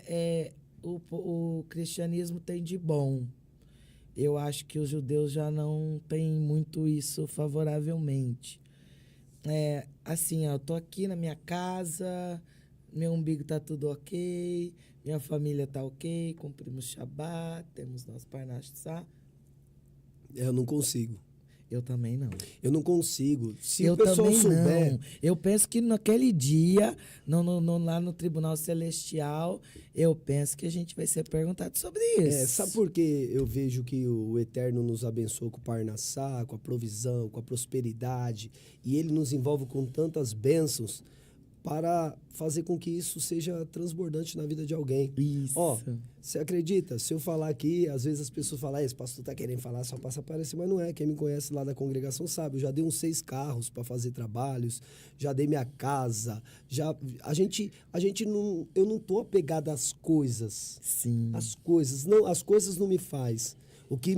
o cristianismo tem de bom. Eu acho que os judeus já não têm muito isso favoravelmente. Assim, eu tô aqui na minha casa, meu umbigo tá tudo ok, minha família tá ok, cumprimos Shabbat, temos nosso Parnash Tzah. Eu não consigo. Eu também não. Eu não consigo. Se o pessoal souber... Não. Eu penso que naquele dia, lá no Tribunal Celestial, eu penso que a gente vai ser perguntado sobre isso. Sabe por que eu vejo que o Eterno nos abençoa com o Parnassá, com a provisão, com a prosperidade, e Ele nos envolve com tantas bênçãos para fazer com que isso seja transbordante na vida de alguém. Isso. Você acredita? Se eu falar aqui, às vezes as pessoas falam, esse pastor tá querendo falar, só passa a aparecer, mas não é. Quem me conhece lá da congregação sabe. Eu já dei uns 6 carros para fazer trabalhos, já dei minha casa, eu não tô apegado às coisas. Sim. As coisas não me faz. O que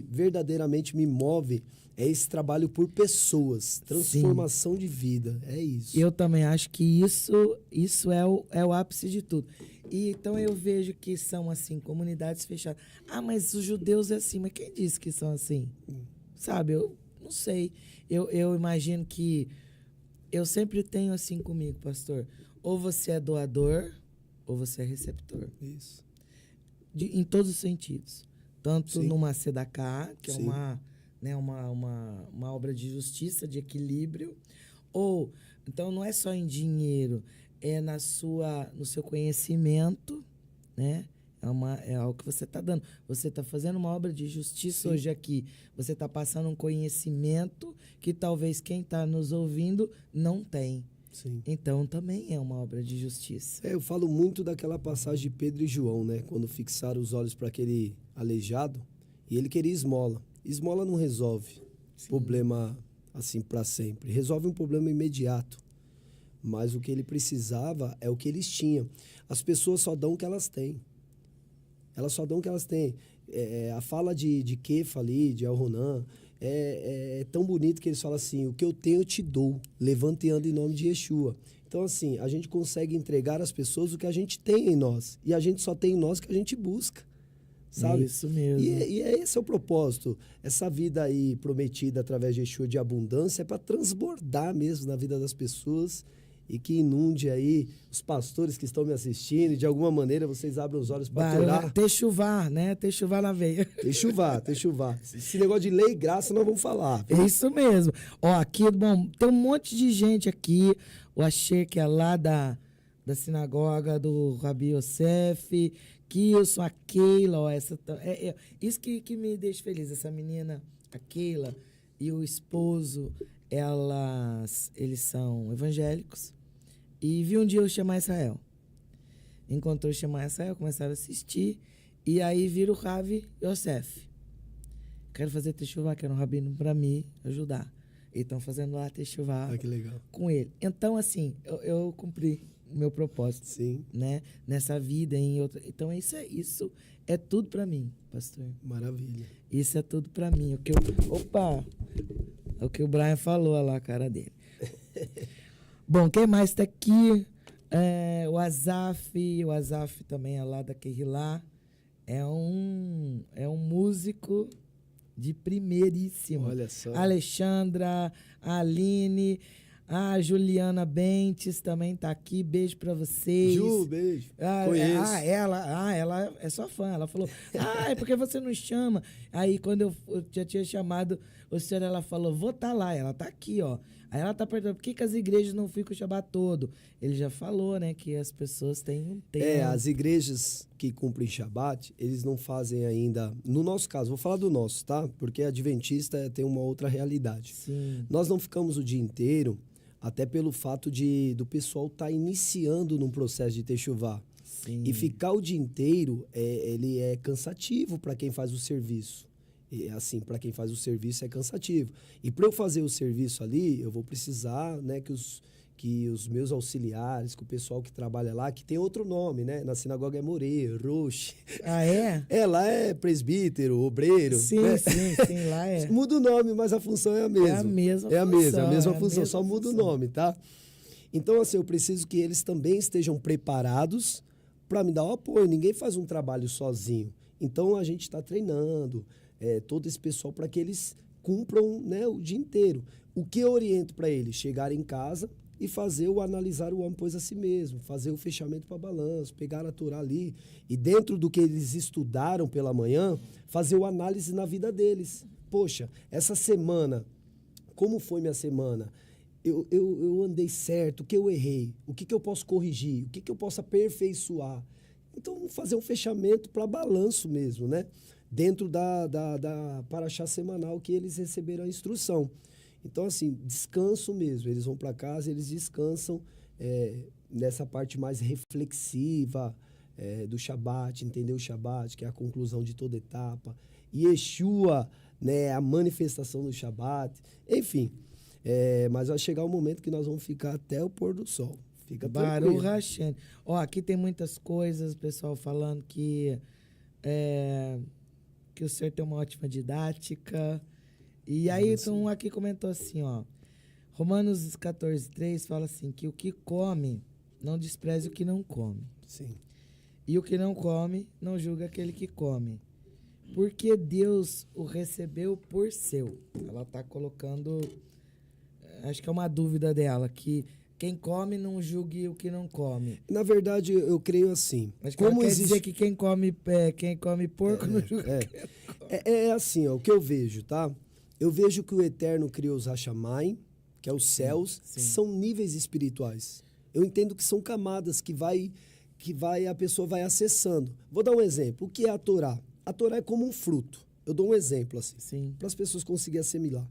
verdadeiramente me move é esse trabalho por pessoas, transformação de vida, é isso. Eu também acho que isso é o ápice de tudo. E então eu vejo que são assim, comunidades fechadas. Mas os judeus é assim, mas quem disse que são assim? Sabe, eu não sei. Eu imagino que eu sempre tenho assim comigo, pastor. Ou você é doador, ou você é receptor. Isso. Em todos os sentidos. Tanto Sim. numa Sedaká, que é uma obra de justiça, de equilíbrio, ou então não é só em dinheiro, é no seu conhecimento, né? É algo que você está dando. Você está fazendo uma obra de justiça. Sim. Hoje aqui. Você está passando um conhecimento que talvez quem está nos ouvindo não tem. Sim. Então também é uma obra de justiça. Eu falo muito daquela passagem de Pedro e João, né? Quando fixaram os olhos para aquele aleijado e ele queria esmola. Esmola não resolve problema assim para sempre. Resolve um problema imediato. Mas o que ele precisava é o que eles tinham. As pessoas só dão o que elas têm. Elas só dão o que elas têm. A fala de Kefa ali, de El-Ronan, é tão bonito que eles falam assim, o que eu tenho eu te dou, levanta e anda em nome de Yeshua. Então, assim, a gente consegue entregar às pessoas o que a gente tem em nós. E a gente só tem em nós o que a gente busca. Sabe? É isso mesmo. E esse é o propósito. Essa vida aí prometida através de Yeshua de abundância é para transbordar mesmo na vida das pessoas e que inunde aí os pastores que estão me assistindo e de alguma maneira vocês abrem os olhos para orar. Techuvá, né? Techuvá na veia. Techuvá. Esse negócio de lei e graça nós vamos falar. É isso mesmo. Aqui, bom, tem um monte de gente aqui. O Axê, que é lá da sinagoga do Rabi Yosef, Kilson, a Keila, isso que me deixa feliz. Essa menina, a Keila, e o esposo, eles são evangélicos. E vi um dia o Shema Israel. Encontrou o Shema Israel, começaram a assistir, e aí vira o Rabi Yosef. Quero fazer techuvá, quero um rabino para me ajudar. E estão fazendo lá techuvá que legal. Com ele. Então, assim, eu cumpri meu propósito. Sim. Né? Nessa vida, em outra. Então, isso é tudo para mim, pastor. Maravilha. Isso é tudo para mim. Opa! É o que o Brian falou, olha lá a cara dele. Bom, quem mais está aqui? O Azaf também é lá da Querilá. É um músico de primeiríssimo. Olha só. A Alexandra, a Aline, a Juliana Bentes também tá aqui. Beijo pra vocês. Ju, beijo. Conheço. Ela é sua fã. Ela falou, é porque você não chama? Aí, quando eu já tinha chamado o senhor, ela falou, vou tá lá. Ela tá aqui, ó. Aí ela tá perguntando, por que as igrejas não ficam o Shabat todo? Ele já falou, né, que as pessoas têm um tempo. As igrejas que cumprem Shabat, eles não fazem ainda... No nosso caso, vou falar do nosso, tá? Porque a adventista tem uma outra realidade. Sim. Nós não ficamos o dia inteiro, até pelo fato do pessoal estar iniciando num processo de techuvá. Sim. E ficar o dia inteiro, ele é cansativo para quem faz o serviço. Assim, para quem faz o serviço é cansativo. E para eu fazer o serviço ali, eu vou precisar, né, que os meus auxiliares, que o pessoal que trabalha lá, que tem outro nome, né? Na sinagoga é Morê, Roche. Ah, é? Lá é presbítero, obreiro. Sim, né? sim, lá é. Muda o nome, mas a função é a mesma. É a mesma função. É a mesma função, só muda o nome, tá? Então, assim, eu preciso que eles também estejam preparados para me dar o apoio. Ninguém faz um trabalho sozinho. Então, a gente está treinando todo esse pessoal para que eles cumpram, né, o dia inteiro. O que eu oriento para eles? Chegar em casa e fazer o analisar o homem pois a si mesmo, fazer o fechamento para balanço, pegar a Torá ali e dentro do que eles estudaram pela manhã, fazer o análise na vida deles. Poxa, essa semana, como foi minha semana? Eu andei certo, o que eu errei? O que eu posso corrigir? O que eu posso aperfeiçoar? Então, fazer um fechamento para balanço mesmo, né? Dentro da paraxá semanal que eles receberam a instrução. Então, assim, descanso mesmo. Eles vão para casa, eles descansam nessa parte mais reflexiva do Shabat, entender o Shabat, que é a conclusão de toda etapa. Yeshua, né, a manifestação do Shabat. Enfim, mas vai chegar um momento que nós vamos ficar até o pôr do sol. Fica tranquilo. Baruch Hashem. Ó, aqui tem muitas coisas, o pessoal falando que o senhor tem uma ótima didática. E aí, então, aqui comentou assim, ó. Romanos 14:3 fala assim, que o que come, não despreze o que não come. Sim. E o que não come, não julga aquele que come. Porque Deus o recebeu por seu. Ela está colocando, acho que é uma dúvida dela, que quem come não julgue o que não come. Na verdade, eu creio assim. Mas como quer dizer que quem come porco não julga quem come. É assim, ó, o que eu vejo, tá? Eu vejo que o Eterno criou os Hashamayim, que é os céus, são níveis espirituais. Eu entendo que são camadas que a pessoa vai acessando. Vou dar um exemplo. O que é a Torá? A Torá é como um fruto. Eu dou um exemplo assim, para as pessoas conseguirem assimilar.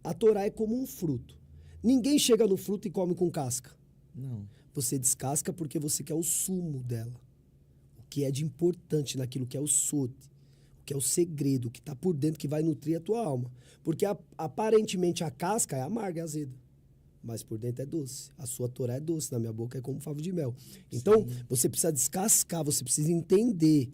A Torá é como um fruto. Ninguém chega no fruto e come com casca. Não. Você descasca porque você quer o sumo dela. O que é de importante naquilo que é o sote, o que é o segredo, o que está por dentro, que vai nutrir a tua alma. Porque aparentemente a casca é amarga, é azeda. Mas por dentro é doce. A sua Torá é doce, na minha boca é como favo de mel. Então, você precisa descascar, você precisa entender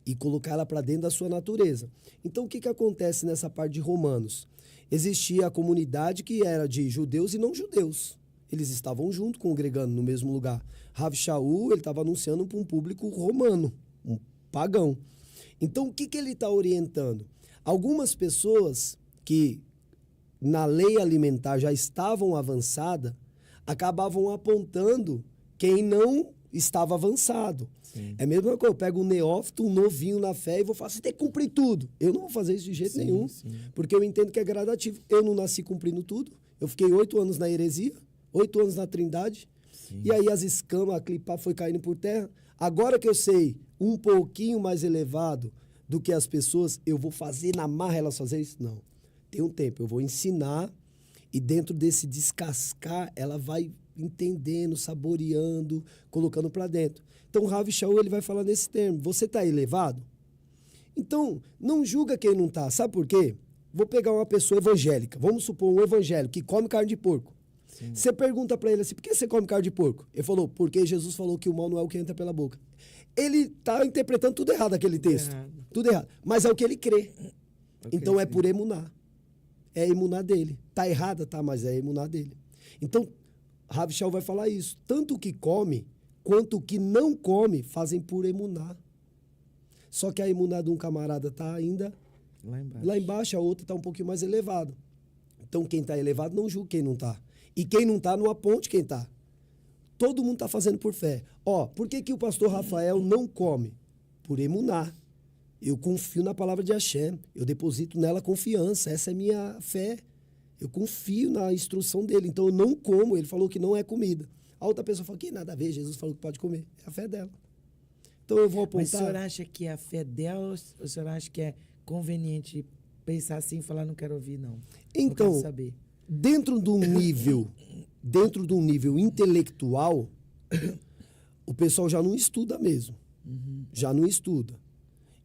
e colocar ela para dentro da sua natureza. Então, o que acontece nessa parte de Romanos? Existia a comunidade que era de judeus e não judeus. Eles estavam juntos, congregando no mesmo lugar. Rav Shaul, ele estava anunciando para um público romano, um pagão. Então, o que ele está orientando? Algumas pessoas que na lei alimentar já estavam avançadas, acabavam apontando quem não estava avançado. Sim. É a mesma coisa, eu pego um neófito, um novinho na fé e vou falar, você tem que cumprir tudo. Eu não vou fazer isso de jeito nenhum, porque eu entendo que é gradativo. Eu não nasci cumprindo tudo, eu fiquei 8 anos na heresia, 8 anos na trindade, e aí as escamas, a clipar foi caindo por terra. Agora que eu sei um pouquinho mais elevado do que as pessoas, eu vou fazer na marra elas fazer isso? Não. Tem um tempo, eu vou ensinar e dentro desse descascar, ela vai entendendo, saboreando, colocando para dentro. Então, o Rav Shaul, ele vai falar nesse termo. Você está elevado? Então, não julga quem não está. Sabe por quê? Vou pegar uma pessoa evangélica. Vamos supor um evangélico que come carne de porco. Sim. Você pergunta para ele assim, por que você come carne de porco? Ele falou, porque Jesus falou que o mal não é o que entra pela boca. Ele tá interpretando tudo errado aquele texto. Tudo errado. Mas é o que ele crê. Então é por emuná. É emuná dele. Tá errada, tá, mas é emuná dele. Então, Rav Shaul vai falar isso. Tanto o que come, quanto o que não come, fazem por emuná. Só que a emuná de um camarada tá ainda lá embaixo, a outra tá um pouquinho mais elevada. Então, quem tá elevado não julga quem não tá. E quem não tá, não aponte quem tá. Todo mundo tá fazendo por fé. Ó, por que o pastor Rafael não come? Por emuná. Eu confio na palavra de Hashem. Eu deposito nela confiança. Essa é minha fé. Eu confio na instrução dele. Então, eu não como. Ele falou que não é comida. A outra pessoa falou que nada a ver. Jesus falou que pode comer. É a fé dela. Então, eu vou apontar... Mas o senhor acha que é a fé dela ou o senhor acha que é conveniente pensar assim e falar não quero ouvir, não? Então, não quero saber. dentro de um nível intelectual, o pessoal já não estuda mesmo. Já não estuda.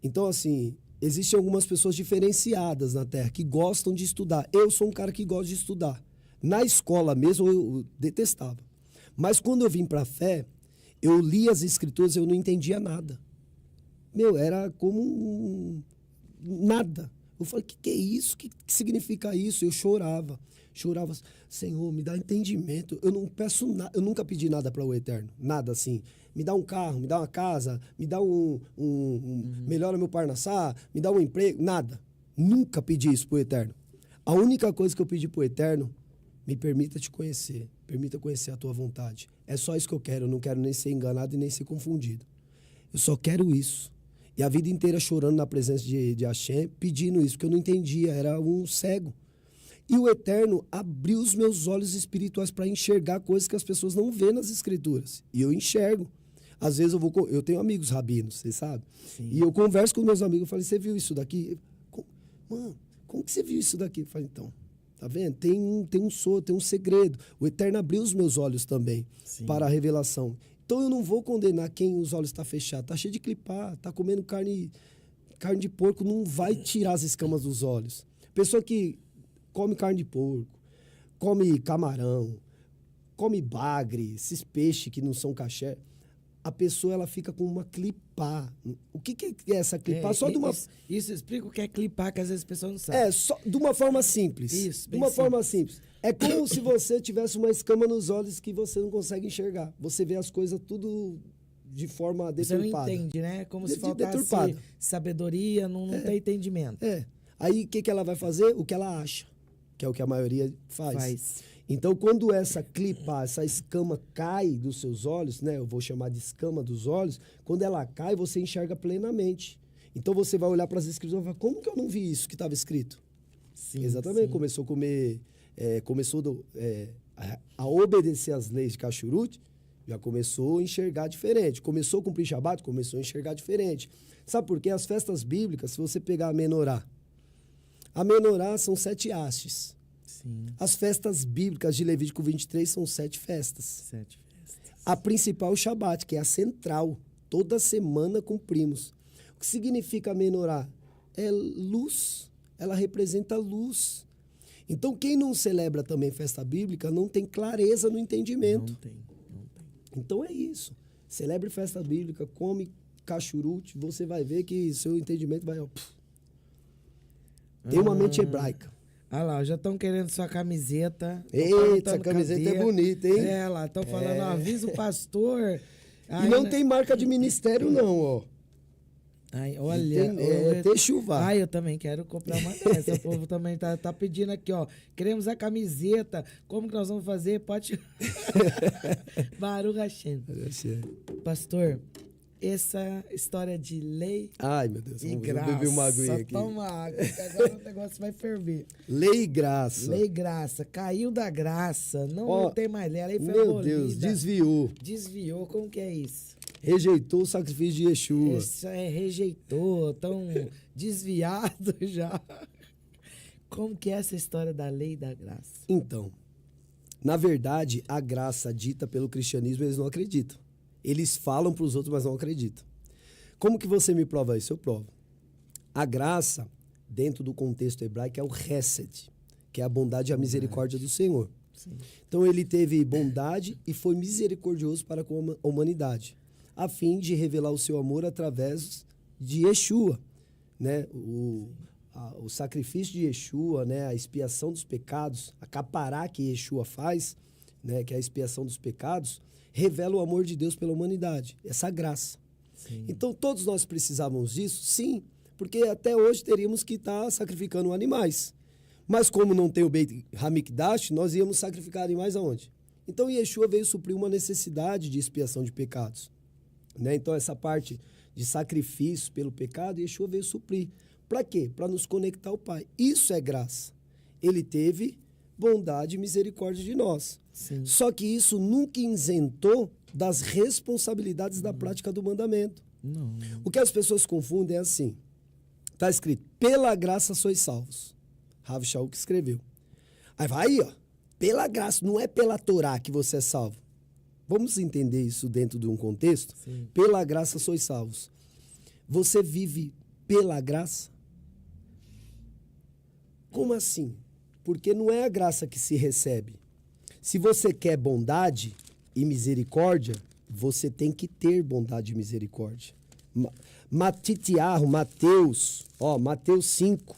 Então, assim, existem algumas pessoas diferenciadas na Terra que gostam de estudar. Eu sou um cara que gosta de estudar. Na escola mesmo, eu detestava. Mas quando eu vim para a fé, eu li as escrituras e eu não entendia nada. Era como nada. Eu falei, que é isso? Que significa isso? Eu chorava. Chorava, Senhor, me dá entendimento. Eu não peço nada, eu nunca pedi nada para o Eterno. Nada assim. Me dá um carro, me dá uma casa, me dá melhora meu parnassá, me dá um emprego. Nada. Nunca pedi isso para o Eterno. A única coisa que eu pedi para o Eterno, me permita te conhecer. Permita conhecer a tua vontade. É só isso que eu quero. Eu não quero nem ser enganado e nem ser confundido. Eu só quero isso. E a vida inteira chorando na presença de Hashem, pedindo isso, porque eu não entendia, era um cego. E o Eterno abriu os meus olhos espirituais para enxergar coisas que as pessoas não vêem nas Escrituras. E eu enxergo. Às vezes eu tenho amigos rabinos, você sabe? Sim. E eu converso com meus amigos, eu falei, você viu isso daqui? Mano, como que você viu isso daqui? Eu falei, então, tá vendo? Tem um segredo. O Eterno abriu os meus olhos também para a revelação. Então eu não vou condenar quem os olhos estão fechados. Está cheio de clipar, está comendo carne de porco, não vai tirar as escamas dos olhos. Pessoa que come carne de porco, come camarão, come bagre, esses peixes que não são caché, a pessoa ela fica com uma clipar. O que é essa clipar? Só de uma... Isso explica o que é clipar, que às vezes as pessoas não sabem. Só de uma forma simples. Isso, de uma forma simples. É como se você tivesse uma escama nos olhos que você não consegue enxergar. Você vê as coisas tudo de forma deturpada. Você não entende, né? Como se faltasse sabedoria, não tem entendimento. Aí o que ela vai fazer? O que ela acha, que é o que a maioria faz. Então, quando essa clipa, essa escama cai dos seus olhos, né? Eu vou chamar de escama dos olhos. Quando ela cai, você enxerga plenamente. Então, você vai olhar para as escrituras e vai falar, como que eu não vi isso que estava escrito? Sim, exatamente. Sim. Começou a comer... a obedecer às leis de Kashrut, já começou a enxergar diferente. Começou a cumprir Shabat, começou a enxergar diferente. Sabe por quê? As festas bíblicas, se você pegar a Menorá são 7 hastes. Sim. As festas bíblicas de Levítico 23 são 7 festas. 7 festas. A principal é o Shabat, que é a central. Toda semana cumprimos. O que significa a Menorá? É luz. Ela representa luz. Então, quem não celebra também festa bíblica não tem clareza no entendimento. Não tem. Então, é isso. Celebre festa bíblica, come kashrut, você vai ver que seu entendimento vai... Tem uma mente hebraica. Ah lá, já estão querendo sua camiseta. Eita, essa camiseta é bonita, hein? Lá, estão falando, avisa o pastor. E não tem marca de ministério, não, ó. Ai, olha, Techuvá. Eu também quero comprar uma dessa. O povo também tá pedindo aqui, ó. Queremos a camiseta. Como que nós vamos fazer? Pode... Baruch Hashem. Pastor, essa história de lei... Ai, meu Deus. E graça. Beber uma aguinha aqui. Toma água, que agora o negócio vai ferver. Lei e graça. Lei e graça. Caiu da graça. Não tem mais lei. A lei foi meu abolida. Deus, desviou. Desviou. Como que é isso? Rejeitou o sacrifício de Yeshua. Isso rejeitou, tão desviado já. Como que é essa história da lei e da graça? Então, na verdade, a graça dita pelo cristianismo, eles não acreditam. Eles falam para os outros, mas não acreditam. Como que você me prova isso? Eu provo. A graça, dentro do contexto hebraico, é o Hesed, que é a bondade e a misericórdia do Senhor. Sim. Então ele teve bondade e foi misericordioso para com a humanidade, a fim de revelar o seu amor através de Yeshua, né? O sacrifício de Yeshua, né? A expiação dos pecados, a capará que Yeshua faz, né? Que é a expiação dos pecados, revela o amor de Deus pela humanidade, essa graça. Sim. Então todos nós precisávamos disso? Sim, porque até hoje teríamos que estar sacrificando animais. Mas como não tem o Beit Hamikdash, nós íamos sacrificar animais aonde? Então Yeshua veio suprir uma necessidade de expiação de pecados, né? Então essa parte de sacrifício pelo pecado, Yeshua veio suprir. Para quê? Para nos conectar ao Pai. Isso é graça. Ele teve bondade e misericórdia de nós. Sim. Só que isso nunca isentou das responsabilidades da prática do mandamento. Não. O que as pessoas confundem é assim. Está escrito, pela graça sois salvos. Rav Shaul que escreveu. Aí vai aí, ó. Pela graça, não é pela Torá que você é salvo. Vamos entender isso dentro de um contexto? Sim. Pela graça sois salvos. Você vive pela graça? Como assim? Porque não é a graça que se recebe. Se você quer bondade e misericórdia, você tem que ter bondade e misericórdia. Mateus 5,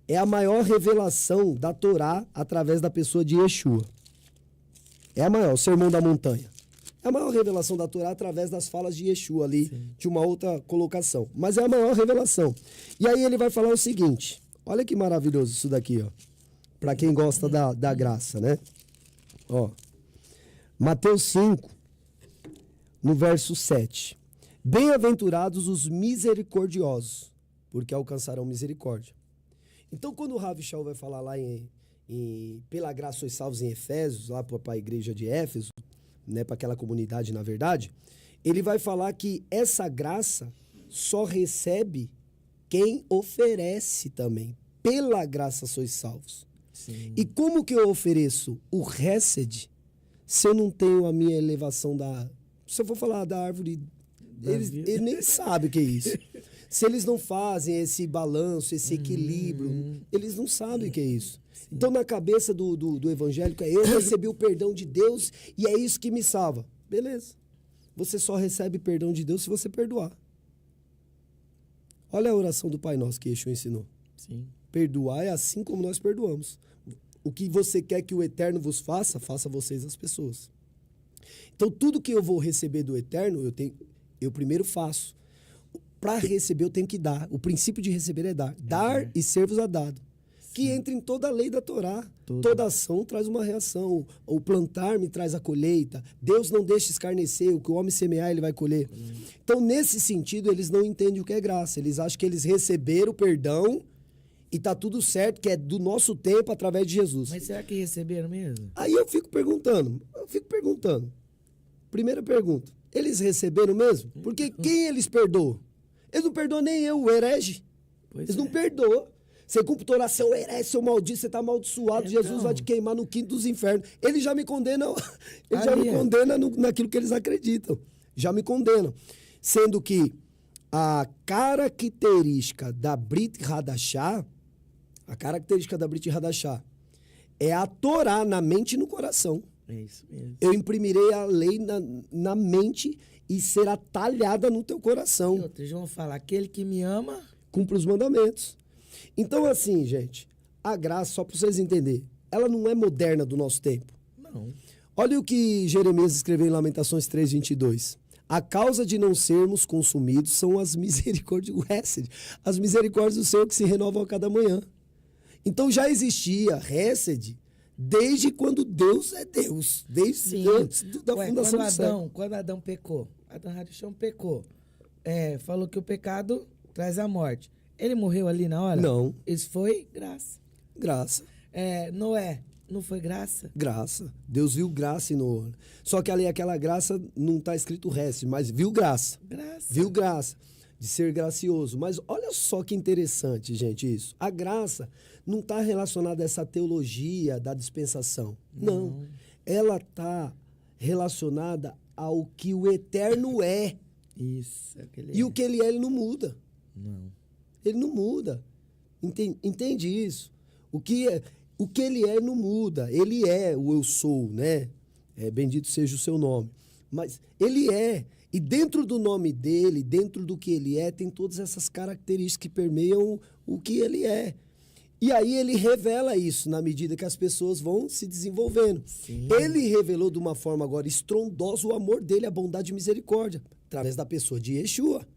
é a maior revelação da Torá através da pessoa de Yeshua. É a maior, o Sermão da Montanha. É a maior revelação da Torá através das falas de Yeshua ali, sim, de uma outra colocação. Mas é a maior revelação. E aí ele vai falar o seguinte, olha que maravilhoso isso daqui, ó. Para quem gosta da graça, né? Ó, Mateus 5, no verso 7. Bem-aventurados os misericordiosos, porque alcançarão misericórdia. Então, quando o Rav Shaul vai falar lá pela graça sois salvos em Efésios, lá para a igreja de Éfeso, né, para aquela comunidade, na verdade, ele vai falar que essa graça só recebe quem oferece também. Pela graça sois salvos. Sim. E como que eu ofereço o Hesed se eu não tenho a minha elevação da... Se eu for falar da árvore, eles nem sabem o que é isso. Se eles não fazem esse balanço, esse equilíbrio, eles não sabem o que é isso. Sim. Então, na cabeça do evangélico, eu recebi o perdão de Deus e é isso que me salva. Beleza. Você só recebe perdão de Deus se você perdoar. Olha a oração do Pai Nosso que Yeshua ensinou. Sim. Perdoar é assim como nós perdoamos. O que você quer que o Eterno vos faça, faça vocês as pessoas. Então, tudo que eu vou receber do Eterno, eu primeiro faço. Para receber, eu tenho que dar. O princípio de receber é dar. Dar e ser-vos a dado. Sim. Que entra em toda a lei da Torá. Toda ação traz uma reação. O plantar me traz a colheita. Deus não deixa escarnecer. O que o homem semear, ele vai colher. Então, nesse sentido, eles não entendem o que é graça. Eles acham que eles receberam o perdão e tá tudo certo, que é do nosso tempo através de Jesus. Mas será que receberam mesmo? Aí eu fico perguntando. Primeira pergunta. Eles receberam mesmo? Porque quem eles perdoam? Eles não perdoam nem eu, o herege. Eles não perdoam. Você computa oração, herege, seu maldito, você está amaldiçoado, então... Jesus vai te queimar no quinto dos infernos. Eles já me condenam, naquilo que eles acreditam. Já me condenam. Sendo que a característica da Brit Hadashah, é a Torá na mente e no coração. É isso mesmo. Eu imprimirei a lei na mente e será talhada no teu coração. Eles vão falar, aquele que me ama... cumpre os mandamentos. Então, assim, gente, a graça, só para vocês entenderem, ela não é moderna do nosso tempo. Não. Olha o que Jeremias escreveu em Lamentações 3:22. A causa de não sermos consumidos são as misericórdias, o Hesed, as misericórdias do Senhor que se renovam a cada manhã. Então já existia Hesed desde quando Deus é Deus, desde antes da fundação do século. Quando Adão pecou, Adão Harishon pecou, falou que o pecado traz a morte. Ele morreu ali na hora? Não. Isso foi graça. Graça. Noé, não foi graça? Graça. Deus viu graça em Noé. Só que ali aquela graça não está escrito Hesed, mas viu graça. Viu graça. De ser gracioso. Mas olha só que interessante, gente, isso. A graça não está relacionada a essa teologia da dispensação. Não. Ela está relacionada ao que o Eterno é. Isso. É o que ele e o que ele é, ele não muda. Não. Ele não muda. Entende isso? O que O que ele é não muda. Ele é o eu sou, né? Bendito seja o seu nome. Mas ele é. E dentro do nome dele, dentro do que ele é, tem todas essas características que permeiam o que ele é. E aí ele revela isso na medida que as pessoas vão se desenvolvendo. Sim. Ele revelou de uma forma agora estrondosa o amor dele, a bondade e misericórdia, através da pessoa de Yeshua.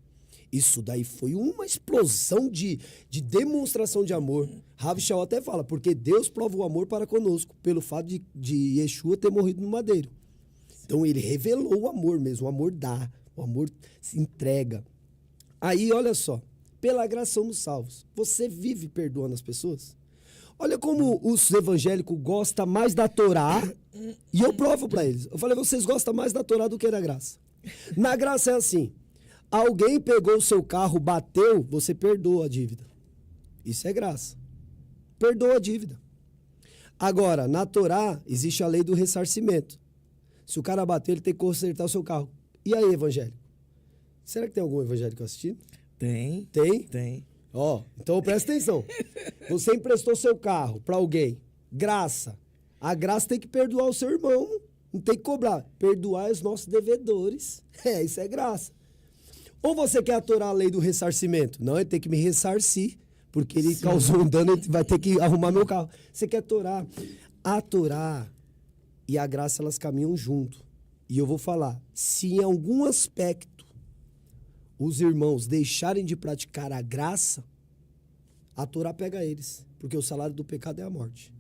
Isso daí foi uma explosão de demonstração de amor. Rav Shaul até fala, porque Deus prova o amor para conosco, pelo fato de Yeshua ter morrido no madeiro. Então ele revelou o amor mesmo, o amor dá, o amor se entrega. Aí, olha só, pela graça somos salvos. Você vive perdoando as pessoas? Olha como os evangélicos gostam mais da Torá, e eu provo para eles. Eu falei, vocês gostam mais da Torá do que da graça. Na graça é assim, alguém pegou o seu carro, bateu, você perdoa a dívida. Isso é graça. Perdoa a dívida. Agora, na Torá, existe a lei do ressarcimento. Se o cara bater, ele tem que consertar o seu carro. E aí, evangélico? Será que tem algum evangélico assistindo? Tem. Tem? Tem. Ó, então presta atenção. Você emprestou seu carro para alguém. Graça. A graça tem que perdoar o seu irmão. Não tem que cobrar. Perdoar os nossos devedores. Isso é graça. Ou você quer atorar a lei do ressarcimento? Não, ele tem que me ressarcir. Porque ele causou um dano, ele vai ter que arrumar meu carro. Você quer atorar? Atorar e a graça, elas caminham junto. E eu vou falar, se em algum aspecto os irmãos deixarem de praticar a graça, a Torá pega eles, porque o salário do pecado é a morte.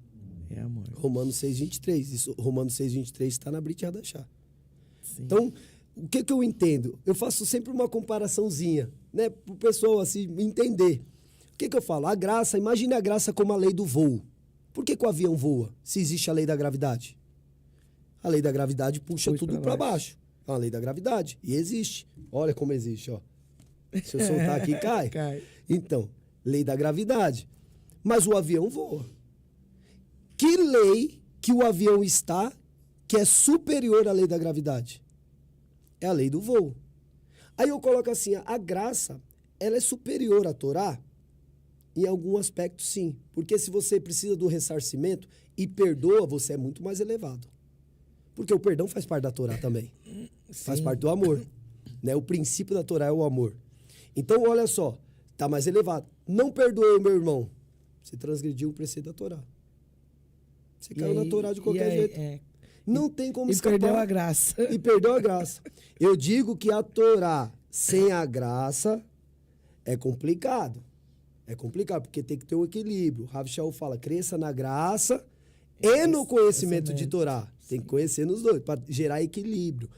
É a morte. Romanos 6:23. Isso, Romanos 6:23 está na Brit Hadashah. Então, o que eu entendo? Eu faço sempre uma comparaçãozinha, né, para o pessoal assim, entender. O que eu falo? A graça, imagine a graça como a lei do voo. Por que o avião voa, se existe a lei da gravidade? A lei da gravidade puxa tudo para baixo. É uma lei da gravidade. E existe. Olha como existe, ó. Se eu soltar aqui, cai. Cai. Então, lei da gravidade. Mas o avião voa. Que lei que o avião está que é superior à lei da gravidade? É a lei do voo. Aí eu coloco assim, a graça, ela é superior à Torá? Em algum aspecto, sim. Porque se você precisa do ressarcimento e perdoa, você é muito mais elevado. Porque o perdão faz parte da Torá também. Sim. Faz parte do amor. Né? O princípio da Torá é o amor. Então, olha só, está mais elevado. Não perdoei o meu irmão. Você transgrediu o preceito da Torá. Você caiu na Torá de qualquer jeito. Não tem como escapar. E perdeu a graça. E perdeu a graça. Eu digo que a Torá sem a graça é complicado. É complicado, porque tem que ter um equilíbrio. Rav Shaul fala, cresça na graça e no conhecimento de Torá. Tem que conhecer nos dois, para gerar equilíbrio,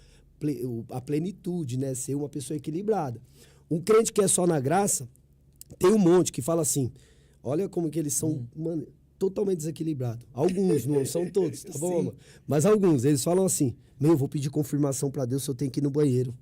a plenitude, né? Ser uma pessoa equilibrada. Um crente que é só na graça, tem um monte que fala assim, olha como que eles são, mano, totalmente desequilibrados. Alguns, não são todos, tá bom, mano? Mas alguns, eles falam assim, eu vou pedir confirmação para Deus se eu tenho que ir no banheiro.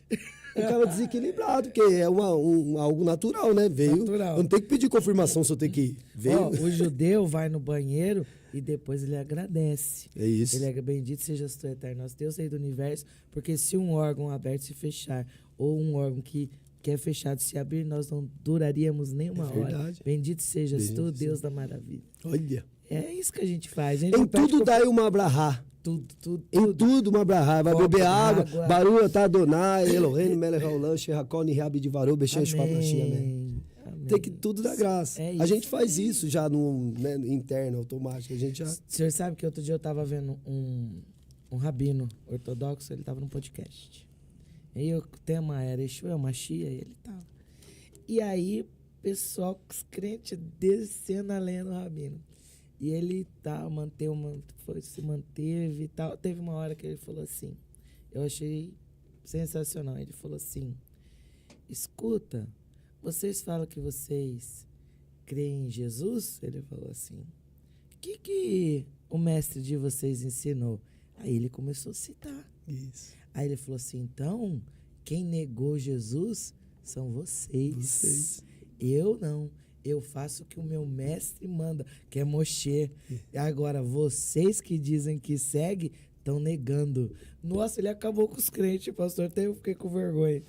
O cara é desequilibrado, porque é algo natural, né? Veio. Natural. Eu não tenho que pedir confirmação se eu tenho que ir. Veio. O judeu vai no banheiro e depois ele agradece. É isso. Ele é bendito seja o eterno nosso Deus, Rei do universo, porque se um órgão aberto se fechar, ou um órgão que é fechado se abrir, nós não duraríamos nem uma hora. Bendito sejas tu, Deus da maravilha. Olha. É isso que a gente faz. Em tudo dá uma brahá. Tudo. Em tudo uma brahá. Vai beber água. Barua tá Adonai, Elohim, Melech Haolam, Shehakol, Nihabi de Varô, Bechem, Shkwaprashim, amém. Tem que tudo dar graça. A gente faz isso já no interno, automático. A gente já... O senhor sabe que outro dia eu tava vendo um rabino ortodoxo, ele tava num podcast. E o tema era Yeshua, Mashiach, e ele tava. E aí, pessoal, os crentes descendo a lenha do rabino. E ele se manteve e tal. Teve uma hora que ele falou assim, eu achei sensacional. Ele falou assim, escuta, vocês falam que vocês creem em Jesus? Ele falou assim, o que o mestre de vocês ensinou? Aí ele começou a citar. Isso. Aí ele falou assim, então, quem negou Jesus são vocês. Eu não. Eu faço o que o meu mestre manda, que é Moshe. Agora, vocês que dizem que segue, estão negando. Nossa, ele acabou com os crentes, pastor. Até eu fiquei com vergonha.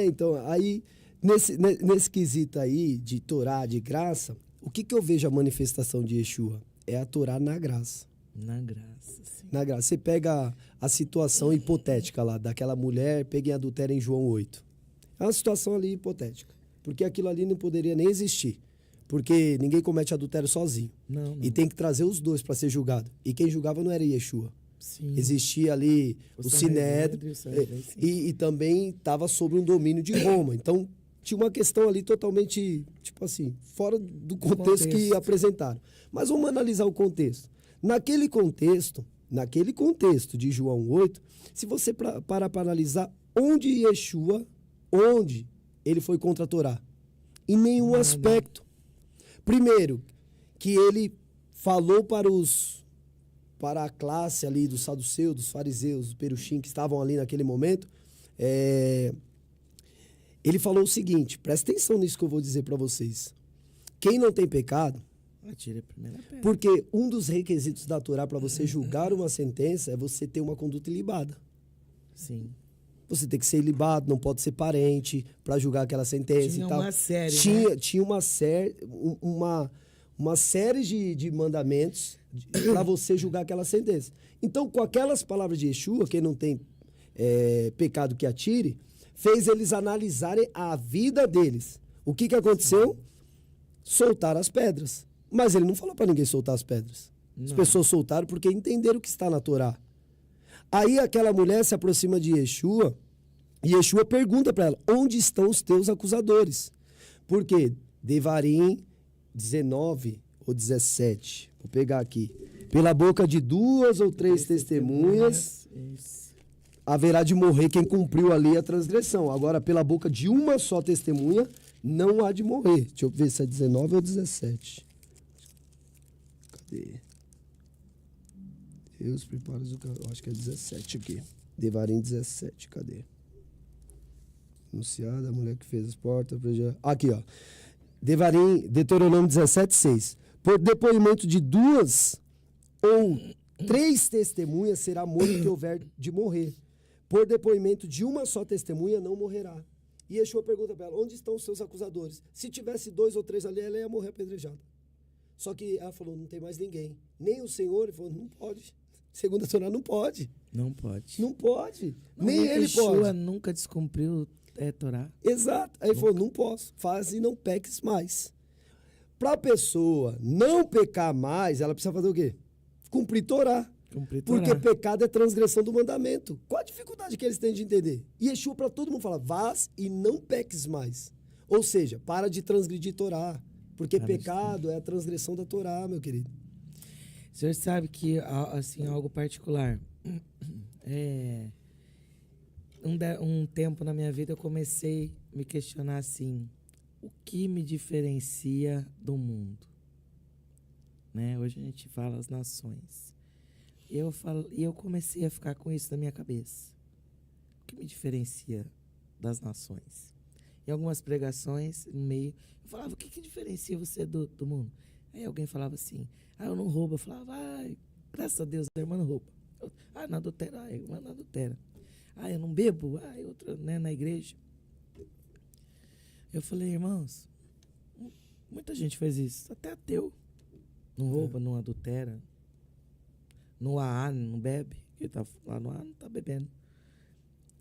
Então, aí, nesse quesito aí de Torá, de graça, o que eu vejo a manifestação de Yeshua? é a Torá na graça. Na graça, sim. Na graça. Você pega a situação hipotética lá, daquela mulher pega em adultério em João 8. É uma situação ali hipotética. Porque aquilo ali não poderia nem existir. Porque ninguém comete adultério sozinho. Não. E tem que trazer os dois para ser julgado. E quem julgava não era Yeshua. Sim. Existia ali o Sinédrio e também estava sob um domínio de Roma. Então, tinha uma questão ali totalmente, tipo assim, fora do contexto que apresentaram. Mas vamos analisar o contexto. Naquele contexto de João 8, se você parar para analisar onde Yeshua, onde ele foi contra a Torá? Em nenhum aspecto. Primeiro, que ele falou para a classe ali dos saduceus, dos fariseus, dos perushim que estavam ali naquele momento, ele falou o seguinte, presta atenção nisso que eu vou dizer para vocês. Quem não tem pecado, atire a primeira pedra. Porque um dos requisitos da Torá para você julgar uma sentença é você ter uma conduta ilibada. Sim. Você tem que ser ilibado, não pode ser parente para julgar aquela sentença tinha e tal. Uma série, tinha uma série de mandamentos para você julgar aquela sentença. Então, com aquelas palavras de Yeshua, quem não tem pecado que atire, fez eles analisarem a vida deles. O que aconteceu? Soltaram as pedras. Mas ele não falou para ninguém soltar as pedras. As pessoas soltaram porque entenderam o que está na Torá. Aí aquela mulher se aproxima de Yeshua e Yeshua pergunta para ela, onde estão os teus acusadores? Porque Devarim 19 ou 17, vou pegar aqui, pela boca de 2 ou 3 testemunhas, haverá de morrer quem cumpriu ali a transgressão. Agora, pela boca de uma só testemunha, não há de morrer. Deixa eu ver se é 19 ou 17. Cadê? Deus prepara o caminho. Acho que é 17 aqui. Devarim 17, cadê? Anunciada, a mulher que fez as portas. Aqui, ó. Devarim, Deuteronômio 17, 6. Por depoimento de 2 ou 3 testemunhas será morto que houver de morrer. Por depoimento de uma só testemunha não morrerá. E Yeshua pergunta para ela, onde estão os seus acusadores? Se tivesse 2 ou 3 ali, ela ia morrer apedrejada. Só que ela falou, não tem mais ninguém. Nem o Senhor, ele falou, não pode. Segundo a Torá, não pode. Não pode. Não pode. Não, nem ele Yeshua pode. Yeshua nunca descumpriu Torá. Exato. Aí ele falou, não posso. Faz e não peques mais. Para a pessoa não pecar mais, ela precisa fazer o quê? Cumprir Torá. Porque pecado é transgressão do mandamento. Qual a dificuldade que eles têm de entender? E Yeshua para todo mundo fala, vás e não peques mais. Ou seja, para de transgredir Torá. Porque pecado é a transgressão da Torá, meu querido. O senhor sabe que, assim, algo particular. Um tempo na minha vida eu comecei a me questionar assim, o que me diferencia do mundo? Né? Hoje a gente fala as nações. E eu comecei a ficar com isso na minha cabeça. O que me diferencia das nações? Em algumas pregações, no meio, eu falava, o que diferencia você do mundo? Aí alguém falava assim, eu não roubo. Eu falava, graças a Deus, a irmã não rouba. Não adultera, a irmã não adultera. Eu não bebo, outra, né, na igreja. Eu falei, irmãos, muita gente faz isso, até ateu. Não rouba, não adultera. No AA, não bebe. Ele tá lá no AA, não tá bebendo.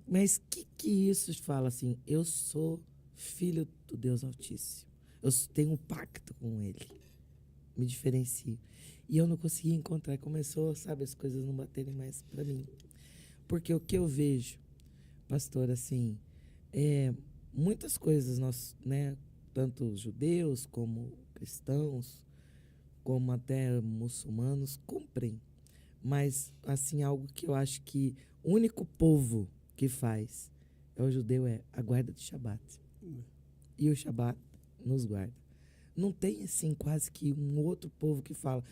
Mas que isso fala assim? Eu sou filho do Deus Altíssimo. Eu tenho um pacto com Ele. Me diferencio. E eu não conseguia encontrar. Começou, sabe, as coisas não baterem mais para mim. Porque o que eu vejo, pastor, assim, muitas coisas nós, né, tanto judeus como cristãos, como até muçulmanos, cumprem. Mas, assim, algo que eu acho que o único povo que faz o judeu a guarda do Shabat. E o Shabat nos guarda. Não tem, assim, quase que um outro povo que fala.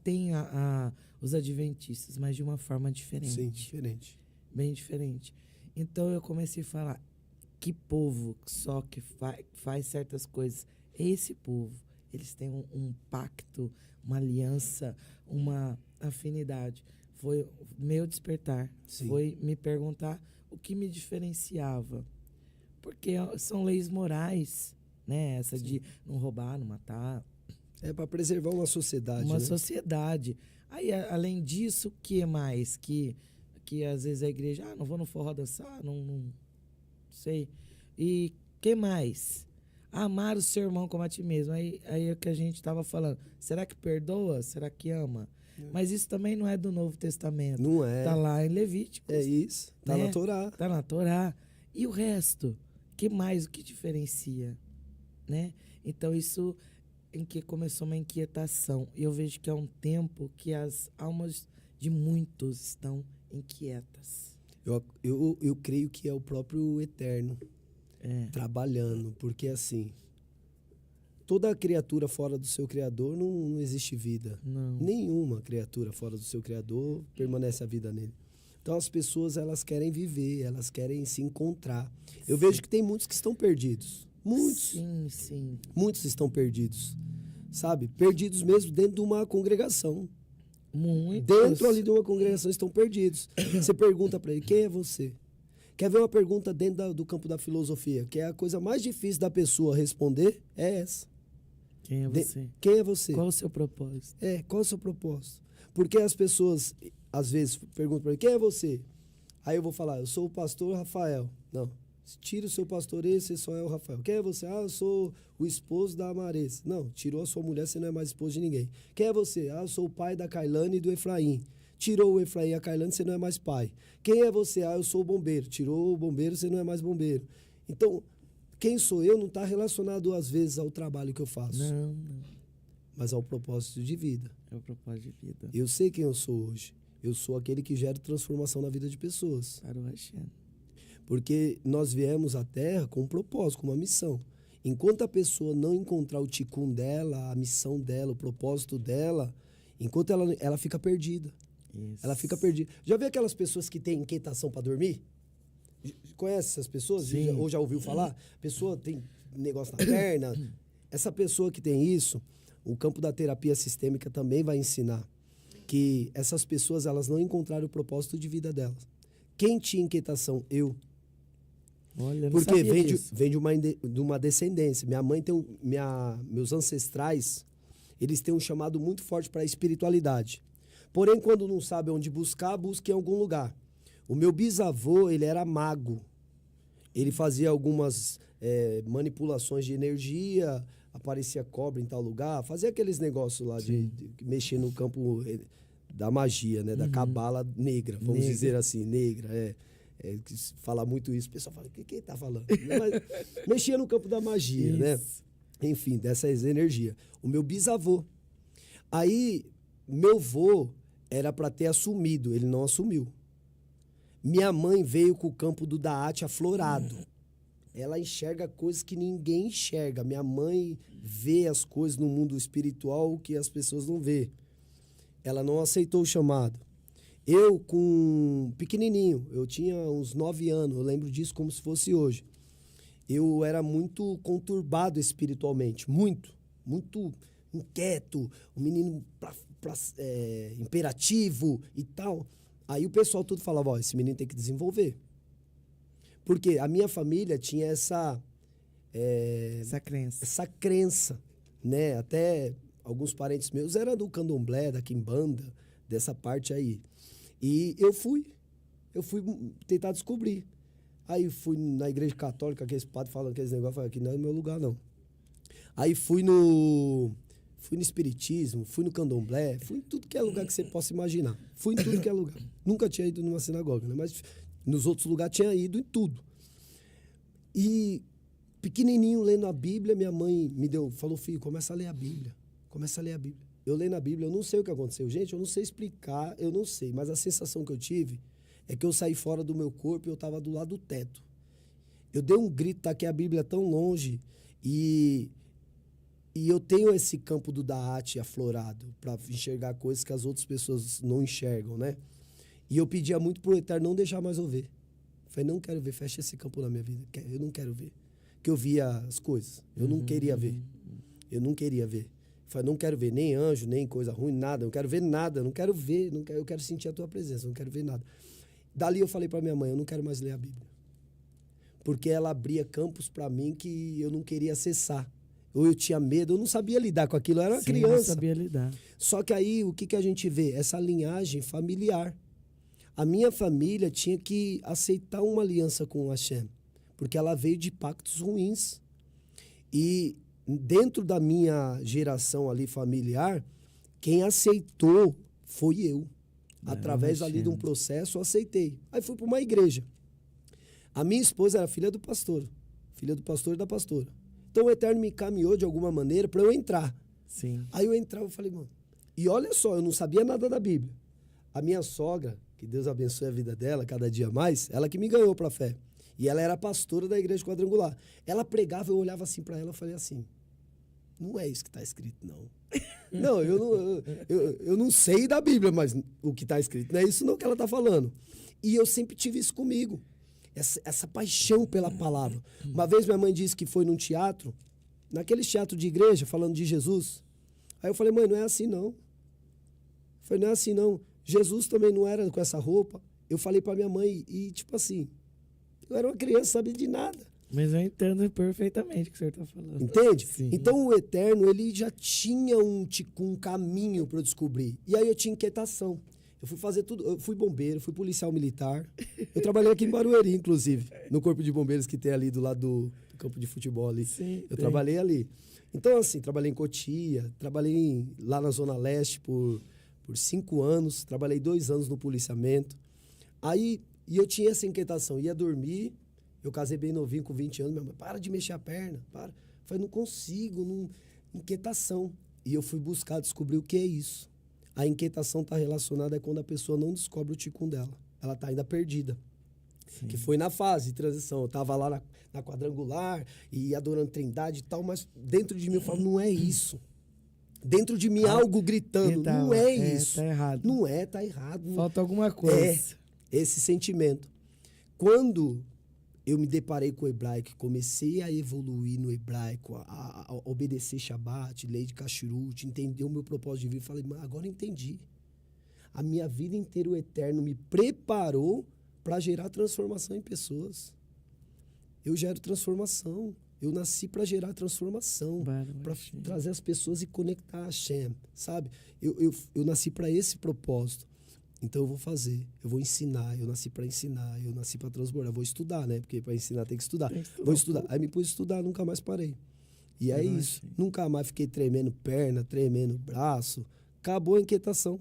Tem os adventistas, mas de uma forma diferente. Sim, diferente. Bem diferente. Então, eu comecei a falar, que povo só que faz certas coisas? Esse povo, eles têm um pacto, uma aliança, uma afinidade. Foi meu despertar. Sim. Foi me perguntar o que me diferenciava. Porque são leis morais, né? Essa Sim. de não roubar, não matar, É para preservar uma sociedade, Uma né? sociedade. Aí, além disso, o que mais? Que às vezes a igreja, não vou no forró dançar, não sei. E que mais? Amar o seu irmão como a ti mesmo. Aí é o que a gente estava falando. Será que perdoa? Será que ama? Mas isso também não é do Novo Testamento. Não é. Tá lá em Levítico. É isso. Tá na Torá. Tá na Torá. E o resto? Que mais? O que diferencia? Né? Então isso em que começou uma inquietação. E eu vejo que é um tempo que as almas de muitos estão inquietas. Eu creio que é o próprio Eterno trabalhando, porque assim, toda criatura fora do seu Criador não existe vida. Não. Nenhuma criatura fora do seu Criador permanece a vida nele. Então as pessoas, elas querem viver, elas querem se encontrar. Eu vejo que tem muitos que estão perdidos. Muitos. Sim, sim. Muitos estão perdidos. Sabe? Perdidos mesmo dentro de uma congregação. Muitos. Dentro ali de uma congregação estão perdidos. Você pergunta para ele, quem é você? Quer ver uma pergunta dentro do campo da filosofia? Que é a coisa mais difícil da pessoa responder, é essa. Quem é você? Quem é você? Qual o seu propósito? Qual é o seu propósito? Porque as pessoas, às vezes, perguntam para ele, quem é você? Aí eu vou falar, eu sou o pastor Rafael. Não. Tira o seu pastor, esse só é o Rafael. Quem é você? Eu sou o esposo da Maressa. Não, tirou a sua mulher, você não é mais esposo de ninguém. Quem é você? Eu sou o pai da Kailane e do Efraim. Tirou o Efraim e a Kailane, você não é mais pai. Quem é você? Eu sou o bombeiro. Tirou o bombeiro, você não é mais bombeiro. Então, quem sou eu não está relacionado, às vezes, ao trabalho que eu faço. Não. Mas ao propósito de vida. É o propósito de vida. Eu sei quem eu sou hoje. Eu sou aquele que gera transformação na vida de pessoas. Para o Hashem. Porque nós viemos à Terra com um propósito, com uma missão. Enquanto a pessoa não encontrar o tikkun dela, a missão dela, o propósito dela, enquanto ela fica perdida. Isso. Ela fica perdida. Já viu aquelas pessoas que têm inquietação para dormir? Conhece essas pessoas? Sim. Ou já ouviu falar? A pessoa tem negócio na perna. Essa pessoa que tem isso, o campo da terapia sistêmica também vai ensinar que essas pessoas, elas não encontraram o propósito de vida delas. Quem tinha inquietação? Eu. Olha, porque vem de uma descendência. Minha mãe tem meus ancestrais, eles têm um chamado muito forte para a espiritualidade. Porém, quando não sabe onde buscar, busca em algum lugar. O meu bisavô, ele era mago. Ele fazia algumas manipulações de energia, aparecia cobra em tal lugar, fazia aqueles negócios lá de mexer no campo da magia, né? Da cabala negra, vamos dizer assim, negra, fala muito isso, o pessoal fala, o que ele tá falando? Mas, mexia no campo da magia, né? Enfim, dessas energias. O meu bisavô. Aí, meu vô era para ter assumido, ele não assumiu. Minha mãe veio com o campo do Daat aflorado. Ela enxerga coisas que ninguém enxerga. Minha mãe vê as coisas no mundo espiritual que as pessoas não vê. Ela não aceitou o chamado. Eu, com pequenininho, eu tinha uns 9 anos, eu lembro disso como se fosse hoje. Eu era muito conturbado espiritualmente, muito inquieto, um menino imperativo e tal. Aí o pessoal todo falava, esse menino tem que desenvolver. Porque a minha família tinha essa crença, né? Até alguns parentes meus eram do candomblé, da quimbanda, dessa parte aí. E eu fui tentar descobrir. Aí fui na igreja católica, aqueles padres falando aqueles negócios, falei, aqui não é meu lugar, não. Aí fui no espiritismo, fui no candomblé, fui em tudo que é lugar que você possa imaginar. Fui em tudo que é lugar. Nunca tinha ido numa sinagoga, né? Mas nos outros lugares tinha ido em tudo. E pequenininho, lendo a Bíblia, minha mãe falou, filho, começa a ler a Bíblia. Começa a ler a Bíblia. Eu lendo a Bíblia, eu não sei o que aconteceu. Gente, eu não sei explicar, eu não sei. Mas a sensação que eu tive é que eu saí fora do meu corpo e eu estava do lado do teto. Eu dei um grito, tá? Que a Bíblia é tão longe e eu tenho esse campo do Daat aflorado para enxergar coisas que as outras pessoas não enxergam, né? E eu pedia muito pro Eterno não deixar mais eu ver. Falei, não quero ver, fecha esse campo na minha vida. Eu não quero ver. Porque eu via as coisas. Eu não queria ver. Eu não queria ver. Falei, não quero ver nem anjo, nem coisa ruim, nada. Eu não quero ver nada. Eu não quero ver. Eu quero sentir a tua presença. Eu não quero ver nada. Dali eu falei para minha mãe, eu não quero mais ler a Bíblia. Porque ela abria campos para mim que eu não queria acessar. ou eu tinha medo, eu não sabia lidar com aquilo, eu era uma criança. Não sabia lidar. Só que aí, o que a gente vê? Essa linhagem familiar. A minha família tinha que aceitar uma aliança com o Hashem, porque ela veio de pactos ruins. E dentro da minha geração ali familiar, quem aceitou foi eu. Através ali de um processo, eu aceitei. Aí fui para uma igreja. A minha esposa era filha do pastor e da pastora. Então o Eterno me encaminhou de alguma maneira para eu entrar. Sim. Aí eu entrava, eu falei, mano, e olha só, eu não sabia nada da Bíblia. A minha sogra, que Deus abençoe a vida dela cada dia mais, ela que me ganhou para a fé. E ela era pastora da igreja quadrangular. Ela pregava, eu olhava assim para ela e falei assim, não é isso que está escrito, não. Não, eu não sei da Bíblia, mas o que está escrito não é isso não que ela está falando. E eu sempre tive isso comigo, essa paixão pela palavra. Uma vez minha mãe disse que foi num teatro, naquele teatro de igreja, falando de Jesus. Aí eu falei, mãe, não é assim não. Eu falei, não é assim não. Jesus também não era com essa roupa. Eu falei para minha mãe e tipo assim, eu era uma criança, sabia de nada. Mas eu entendo perfeitamente o que o senhor está falando. Entende? Sim. Então o Eterno, ele já tinha um caminho para eu descobrir. E aí eu tinha inquietação. Eu fui fazer tudo, eu fui bombeiro, fui policial militar. Eu trabalhei aqui em Barueri, inclusive, no corpo de bombeiros que tem ali do lado do campo de futebol ali. Sim, eu trabalhei ali. Então, assim, trabalhei em Cotia, trabalhei lá na Zona Leste por 5 anos, trabalhei 2 anos no policiamento. Aí, e eu tinha essa inquietação, ia dormir, eu casei bem novinho, com 20 anos, minha mãe, para de mexer a perna, para. Eu falei, não consigo, inquietação. E eu fui buscar, descobrir o que é isso. A inquietação está relacionada quando a pessoa não descobre o ticum dela. Ela está ainda perdida. Sim. Que foi na fase de transição. Eu estava lá na quadrangular e adorando Trindade e tal, mas dentro de mim eu falo, não é isso. Dentro de mim algo gritando, então, não é isso. Tá errado. Não é, tá errado. Falta alguma coisa. É esse sentimento. Quando eu me deparei com o hebraico, comecei a evoluir no hebraico, a obedecer Shabbat, lei de Kashrut, entender o meu propósito de vida. Falei, mas agora eu entendi. A minha vida inteira o Eterno me preparou para gerar transformação em pessoas. Eu gero transformação. Eu nasci para gerar transformação, para trazer as pessoas e conectar a Hashem, sabe? Eu nasci para esse propósito. Então eu vou fazer, eu vou ensinar, eu nasci para ensinar, eu nasci para transbordar, eu vou estudar, né? Porque para ensinar tem que estudar. Vou estudar. Aí me pus a estudar, nunca mais parei. E é isso. Nunca mais fiquei tremendo perna, tremendo braço. Acabou a inquietação.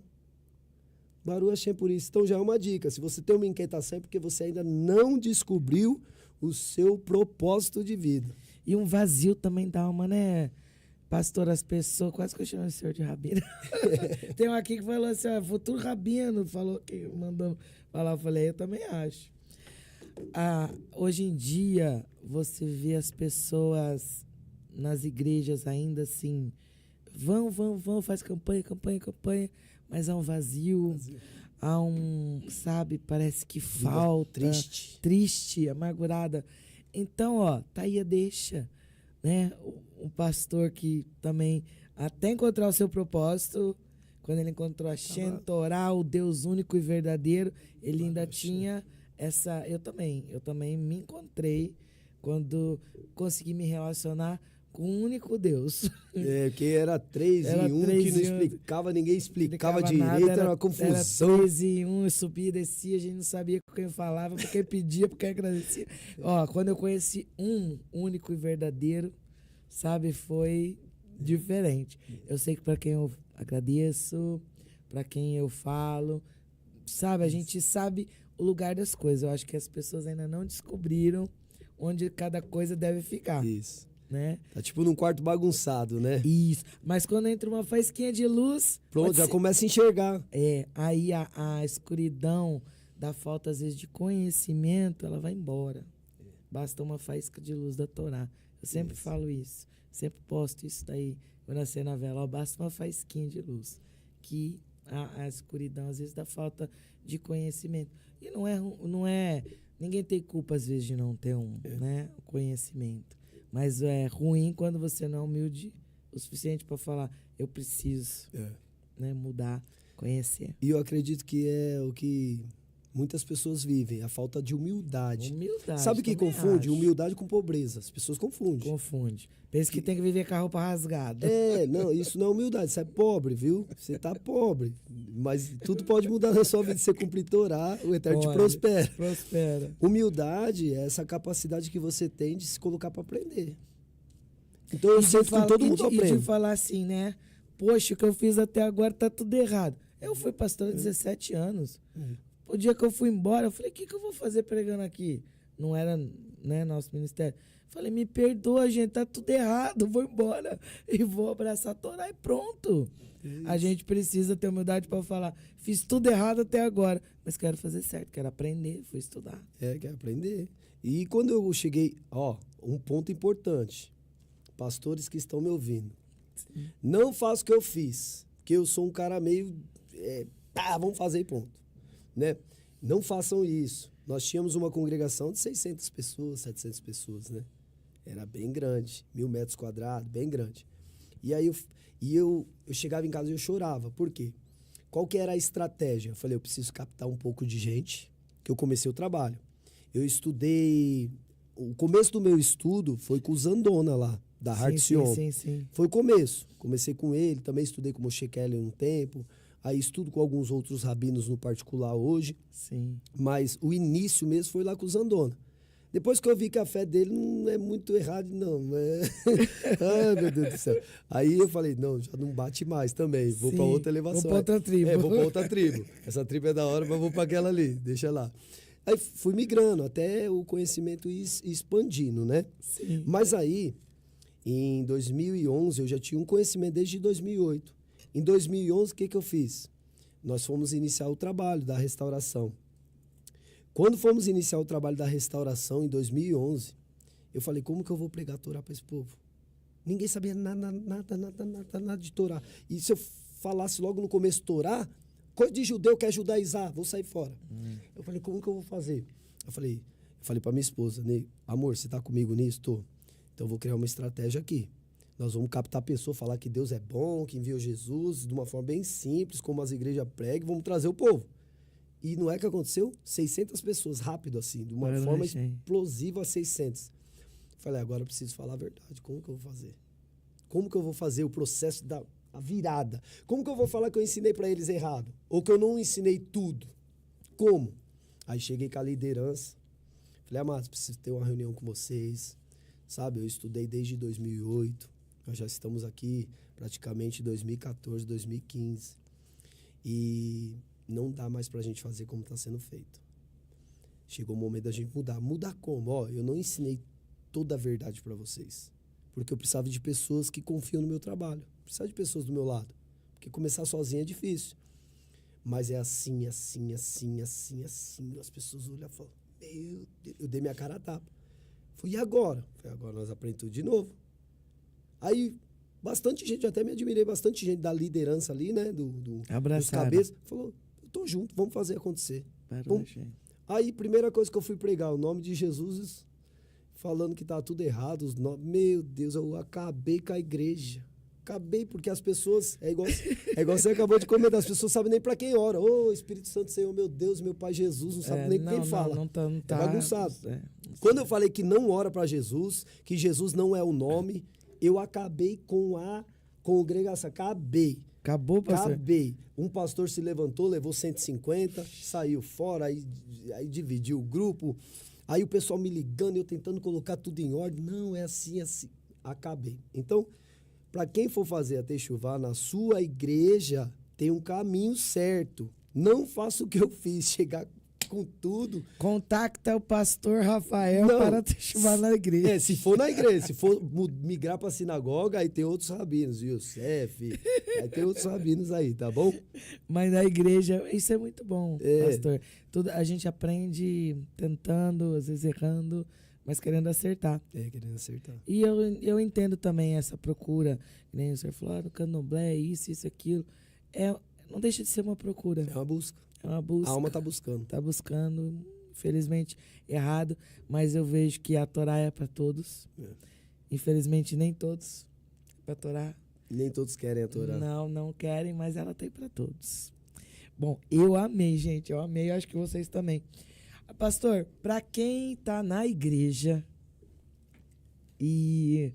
Baruch Hashem por isso. Então já é uma dica. Se você tem uma inquietação é porque você ainda não descobriu o seu propósito de vida. E um vazio também da alma, né? Pastor, as pessoas quase que eu chamo o senhor de rabino. Tem um aqui que falou assim, futuro rabino, falou que mandou falar, eu falei, eu também acho. Hoje em dia, você vê as pessoas nas igrejas ainda assim, vão, faz campanha, mas há um vazio. Há sabe, parece que falta. Triste, amargurada. Então, tá aí a deixa, né? Um pastor que também, até encontrar o seu propósito, quando ele encontrou a Shem Torah, o Deus único e verdadeiro, ele ainda tinha essa... Eu também me encontrei quando consegui me relacionar com o único Deus. Que era 3 em 1, que não explicava, ninguém explicava direito, era uma confusão. Era 3 em 1, eu subia e descia, a gente não sabia com quem falava, porque pedia, porque agradecia. Quando eu conheci um único e verdadeiro, sabe, foi diferente. Eu sei que para quem eu agradeço, para quem eu falo, sabe, a gente sabe o lugar das coisas. Eu acho que as pessoas ainda não descobriram onde cada coisa deve ficar. Isso. Né? Tá tipo num quarto bagunçado, né? Isso. Mas quando entra uma faísquinha de luz... Pronto, já começa a enxergar. Aí a escuridão da falta, às vezes, de conhecimento, ela vai embora. Basta uma faísca de luz da Torá. Eu sempre falo isso. Sempre posto isso daí. Quando nascer na vela, basta uma faísquinha de luz. Que a escuridão, às vezes, da falta de conhecimento. E não é... Ninguém tem culpa, às vezes, de não ter né, conhecimento. Mas é ruim quando você não é humilde o suficiente para falar, eu preciso né, mudar, conhecer. E eu acredito que é o que muitas pessoas vivem, a falta de humildade. Humildade. Sabe o que confunde? Acho. Humildade com pobreza. As pessoas confundem. Confunde. Pensa que tem que viver com a roupa rasgada. Não, isso não é humildade, você é pobre, viu? Você tá pobre. Mas tudo pode mudar na sua vida. Se você cumprir Torá, o Eterno te prospera. Prospera. Humildade é essa capacidade que você tem de se colocar para aprender. Então eu sinto que todo mundo aprende. E de falar assim, né? Poxa, o que eu fiz até agora tá tudo errado. Eu fui pastor há 17 anos. O dia que eu fui embora, eu falei, o que eu vou fazer pregando aqui? Não era, né, nosso ministério. Falei, me perdoa, gente, tá tudo errado, vou embora. E vou abraçar a Torá e pronto. A gente precisa ter humildade para falar, fiz tudo errado até agora, mas quero fazer certo, quero aprender, fui estudar. Quero aprender. E quando eu cheguei, um ponto importante. Pastores que estão me ouvindo. Sim. Não faço o que eu fiz, porque eu sou um cara meio... vamos fazer e ponto. Né? Não façam isso. Nós tínhamos uma congregação de 600 pessoas, 700 pessoas, né? Era bem grande, 1.000 metros quadrados, bem grande. E aí eu chegava em casa e eu chorava. Por quê? Qual que era a estratégia? Eu falei, eu preciso captar um pouco de gente, que eu comecei o trabalho. Eu estudei... O começo do meu estudo foi com o Zandona lá, da Heart Sion. Sim. Foi o começo. Comecei com ele, também estudei com o Moshe Kelly um tempo. Aí estudo com alguns outros rabinos no particular hoje. Sim. Mas o início mesmo foi lá com o Zandona. Depois que eu vi que a fé dele não é muito errada, não. Ai, meu Deus do céu. Aí eu falei, não, já não bate mais também. Vou para outra elevação. Vou para outra tribo. Vou para outra tribo. Essa tribo é da hora, mas vou para aquela ali. Deixa lá. Aí fui migrando até o conhecimento ir expandindo, né? Sim. Mas aí, em 2011, eu já tinha um conhecimento desde 2008. Em 2011, o que eu fiz? Nós fomos iniciar o trabalho da restauração. Quando fomos iniciar o trabalho da restauração, em 2011, eu falei, como que eu vou pregar a Torá para esse povo? Ninguém sabia nada de Torá. E se eu falasse logo no começo Torá, coisa de judeu quer judaizar, vou sair fora. Eu falei, como que eu vou fazer? Eu falei para minha esposa, Ney, amor, você tá comigo nisso? Tô. Então eu vou criar uma estratégia aqui. Nós vamos captar a pessoa, falar que Deus é bom, que enviou Jesus, de uma forma bem simples, como as igrejas pregam, vamos trazer o povo. E não é que aconteceu? 600 pessoas, rápido assim, de uma forma explosiva a 600. Falei, agora eu preciso falar a verdade, como que eu vou fazer? Como que eu vou fazer o processo da virada? Como que eu vou falar que eu ensinei para eles errado? Ou que eu não ensinei tudo? Como? Aí cheguei com a liderança, falei, amados, preciso ter uma reunião com vocês, sabe? Eu estudei desde 2008, nós já estamos aqui praticamente 2014, 2015. E não dá mais pra gente fazer como está sendo feito. Chegou o momento da gente mudar. Mudar como? Eu não ensinei toda a verdade para vocês. Porque eu precisava de pessoas que confiam no meu trabalho. Precisava de pessoas do meu lado. Porque começar sozinho é difícil. Mas é assim. As pessoas olham e falam, meu Deus, eu dei minha cara a tapa. E agora? Agora nós aprendemos tudo de novo. Aí, bastante gente, até me admirei, bastante gente da liderança ali, né? Dos cabeças. Falou, eu tô junto, vamos fazer acontecer. Aí, primeira coisa que eu fui pregar, o nome de Jesus, falando que tá tudo errado. Meu Deus, eu acabei com a igreja. Acabei, porque as pessoas, é igual você acabou de comentar, as pessoas sabem nem para quem ora. Ô, Espírito Santo, Senhor, meu Deus, meu Pai Jesus, não sabe nem quem fala. Não tá, é bagunçado. Quando eu falei que não ora para Jesus, que Jesus não é o nome, eu acabei com a congregação. Acabou, pastor? Acabei. Um pastor se levantou, levou 150, saiu fora, aí dividiu o grupo. Aí o pessoal me ligando, eu tentando colocar tudo em ordem. Não, é assim. Acabei. Então, para quem for fazer a Techuvá na sua igreja, tem um caminho certo. Não faça o que eu fiz, chegar com tudo. Contacta o pastor Rafael para Techuvá na igreja. Se for na igreja, se for migrar para a sinagoga, aí tem outros rabinos, Yosef, aí tem outros rabinos aí, tá bom? Mas na igreja, isso é muito bom, pastor. A gente aprende tentando, às vezes errando, mas querendo acertar. Querendo acertar. E eu entendo também essa procura, que nem o senhor falou, no candomblé, isso, aquilo. Não deixa de ser uma procura. É uma busca. É uma busca. A alma está buscando. Está buscando, infelizmente, errado, mas eu vejo que a Torá é para todos. Infelizmente, nem todos é para a Torá. Nem todos querem a Torá. Não querem, mas ela tem para todos. Bom, eu amei, gente. Eu amei, acho que vocês também. Pastor, para quem tá na igreja e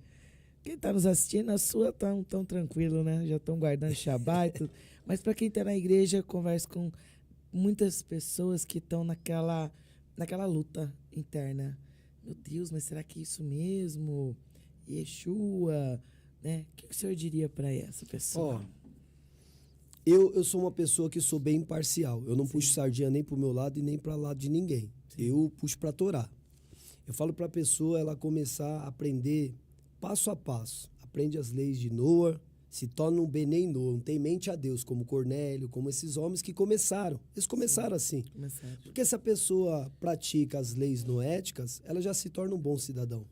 quem tá nos assistindo, a sua tá tão tranquilo, né? Já estão guardando Shabá e tudo. Mas para quem tá na igreja, eu converso com muitas pessoas que estão naquela luta interna. Meu Deus, mas será que é isso mesmo? Yeshua, né? O que o senhor diria para essa pessoa? Eu sou uma pessoa que sou bem imparcial. Eu não puxo sardinha nem pro meu lado e nem para lado de ninguém. Eu puxo para Torá. Eu falo para a pessoa ela começar a aprender passo a passo. Aprende as leis de Noa, se torna um Benei Noa, um temente a Deus, como Cornélio, como esses homens que começaram. Eles começaram assim. Porque se a pessoa pratica as leis noéticas, ela já se torna um bom cidadão.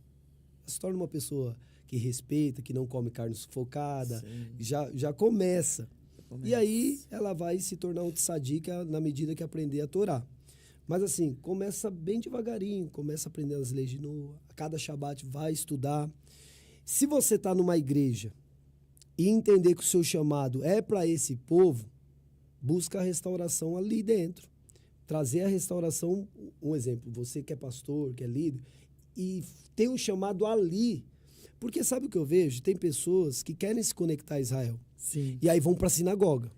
Ela se torna uma pessoa que respeita, que não come carne sufocada, já começa. E aí ela vai se tornar um tzadika na medida que aprender a Torá. Mas assim, começa bem devagarinho, começa a aprender as leis de Noa, a cada Shabat vai estudar. Se você está numa igreja e entender que o seu chamado é para esse povo, busca a restauração ali dentro. Trazer a restauração, um exemplo, você que é pastor, que é líder, e tem um chamado ali. Porque sabe o que eu vejo? Tem pessoas que querem se conectar a Israel. Sim. E aí vão para a sinagoga.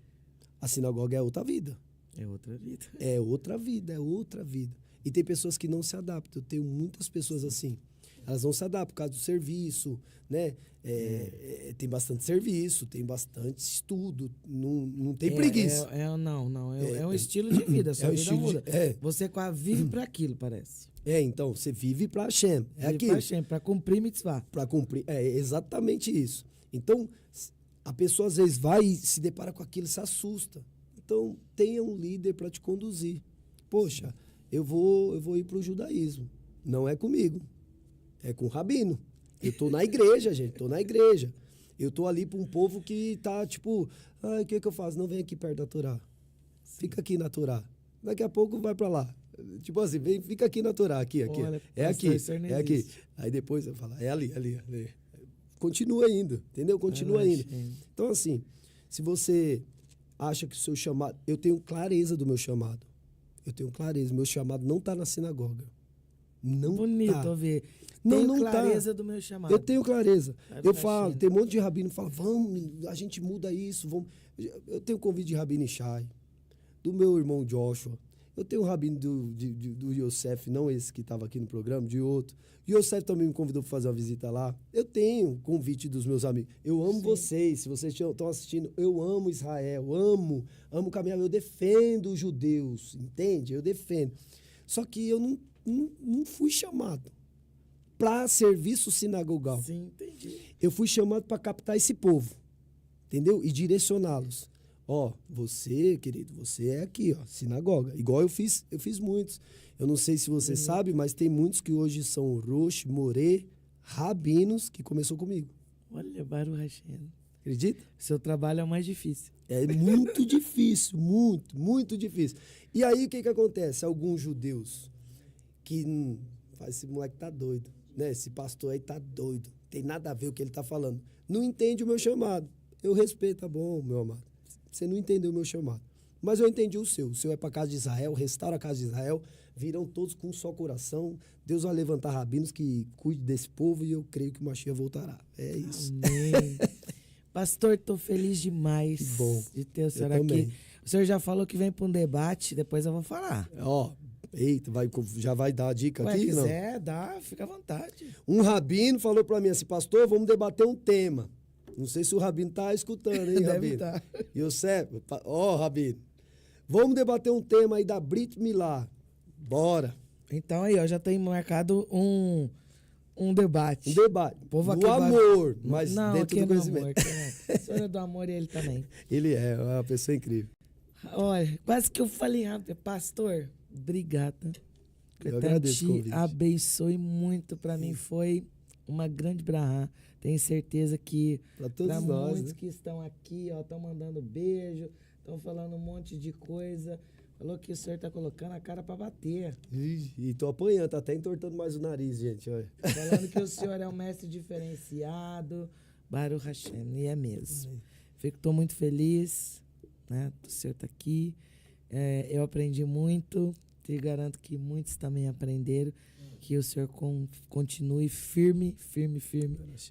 A sinagoga é outra vida. É outra vida. É outra vida, é outra vida. E tem pessoas que não se adaptam. Eu tenho muitas pessoas assim. Elas não se adaptam por causa do serviço, né? Tem bastante serviço, tem bastante estudo, não tem preguiça. É um estilo de vida, sua vida muda. Você vive para aquilo, parece. Então, você vive para Hashem. É aquilo. Para cumprir mitzvah. Para cumprir, é exatamente isso. Então, a pessoa às vezes vai e se depara com aquilo e se assusta. Então, tenha um líder para te conduzir. Poxa, eu vou ir para o judaísmo. Não é comigo, é com o rabino. Eu estou na igreja, gente, estou na igreja. Eu estou ali para um povo que está tipo, o que eu faço? Não vem aqui perto da Torá. Fica aqui na Torá. Daqui a pouco vai para lá. Tipo assim, fica aqui na Torá, aqui. Olha, é aqui, é aqui. Aí depois eu falo, é ali. Continua indo, entendeu? Continua indo. Então assim, se você acha que o seu chamado... Eu tenho clareza do meu chamado. Meu chamado não está na sinagoga. Não bonito tá. Ver. Não clareza tá. do meu chamado. Eu tenho clareza. Eu falo, tem um monte de rabino que fala, vamos, a gente muda isso, vamos. Eu tenho convite de Rabino Ishai, do meu irmão Joshua. Eu tenho um rabino do Yosef, não esse que estava aqui no programa, de outro. O Yosef também me convidou para fazer uma visita lá. Eu tenho convite dos meus amigos. Eu amo vocês, se vocês estão assistindo, eu amo Israel, amo caminhar, eu defendo os judeus, entende? Eu defendo. Só que eu não fui chamado para serviço sinagogal. Sim, entendi. Eu fui chamado para captar esse povo, entendeu? E direcioná-los. Você, querido, você é aqui, sinagoga. Igual eu fiz muitos. Eu não sei se você sabe, mas tem muitos que hoje são Rosh, Moré, rabinos, que começou comigo. Olha, Baruch Hashem. Acredita? Seu trabalho é o mais difícil. É muito difícil, muito difícil. E aí, o que acontece? Alguns judeus que esse moleque tá doido, né? Esse pastor aí tá doido. Tem nada a ver o que ele tá falando. Não entende o meu chamado. Eu respeito, tá bom, meu amado. Você não entendeu o meu chamado. Mas eu entendi o seu. O seu é para a casa de Israel, restaura a casa de Israel. Virão todos com um só coração. Deus vai levantar rabinos que cuide desse povo e eu creio que o Mashiach voltará. É isso. Amém. Pastor, estou feliz demais de ter o senhor aqui. O senhor já falou que vem para um debate, depois eu vou falar. Eita, já vai dar a dica aqui? Se quiser, dá, fica à vontade. Um rabino falou para mim assim, pastor, vamos debater um tema. Não sei se o rabino tá escutando, hein, rabino? Deve Yosef, rabino. Vamos debater um tema aí da Brit Milá. Bora. Então aí, já tem marcado um debate. Um debate. O povo aqui amor, mas não, dentro do conhecimento. O senhor é do amor e ele também. Ele é uma pessoa incrível. Olha, quase que eu falei rápido. Pastor, obrigada. Eu agradeço o convite. Abençoe muito. Para mim foi uma grande brahá. Tenho certeza que para muitos que estão aqui, estão mandando beijo, estão falando um monte de coisa. Falou que o senhor está colocando a cara para bater. E tô apanhando, tá até entortando mais o nariz, gente. Olha. Falando que o senhor é um mestre diferenciado. Baruch Hashem, e é mesmo. Estou muito feliz, né, do senhor estar aqui. Eu aprendi muito, te garanto que muitos também aprenderam, que o Senhor continue firme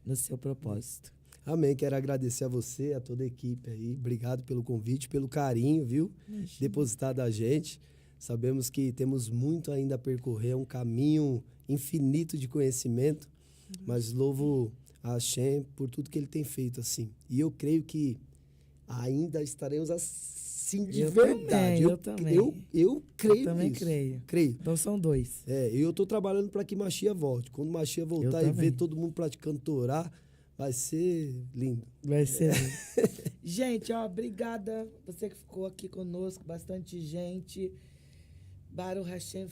no seu propósito. Amém. Quero agradecer a você, a toda a equipe aí. Obrigado pelo convite, pelo carinho, viu? Depositado a gente. Sabemos que temos muito ainda a percorrer, um caminho infinito de conhecimento, mas louvo a Hashem por tudo que ele tem feito, assim. E eu creio que ainda estaremos assim de verdade. Eu também. Eu creio Eu também nisso. creio. Então são 2. Eu estou trabalhando para que Mashiach volte. Quando Mashiach voltar e ver todo mundo praticando Torá, vai ser lindo. Vai ser lindo. Gente, obrigada. Você que ficou aqui conosco, bastante gente. Baruch Hashem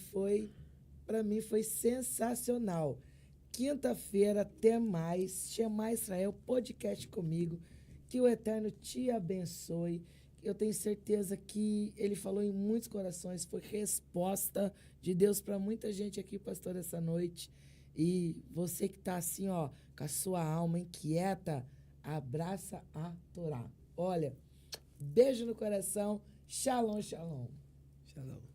para mim foi sensacional. Quinta-feira, até mais. Shema Israel, podcast comigo. Que o Eterno te abençoe. Eu tenho certeza que ele falou em muitos corações. Foi resposta de Deus para muita gente aqui, pastor, essa noite. E você que está assim, ó, com a sua alma inquieta, abraça a Torá. Olha, beijo no coração. Shalom, shalom. Shalom.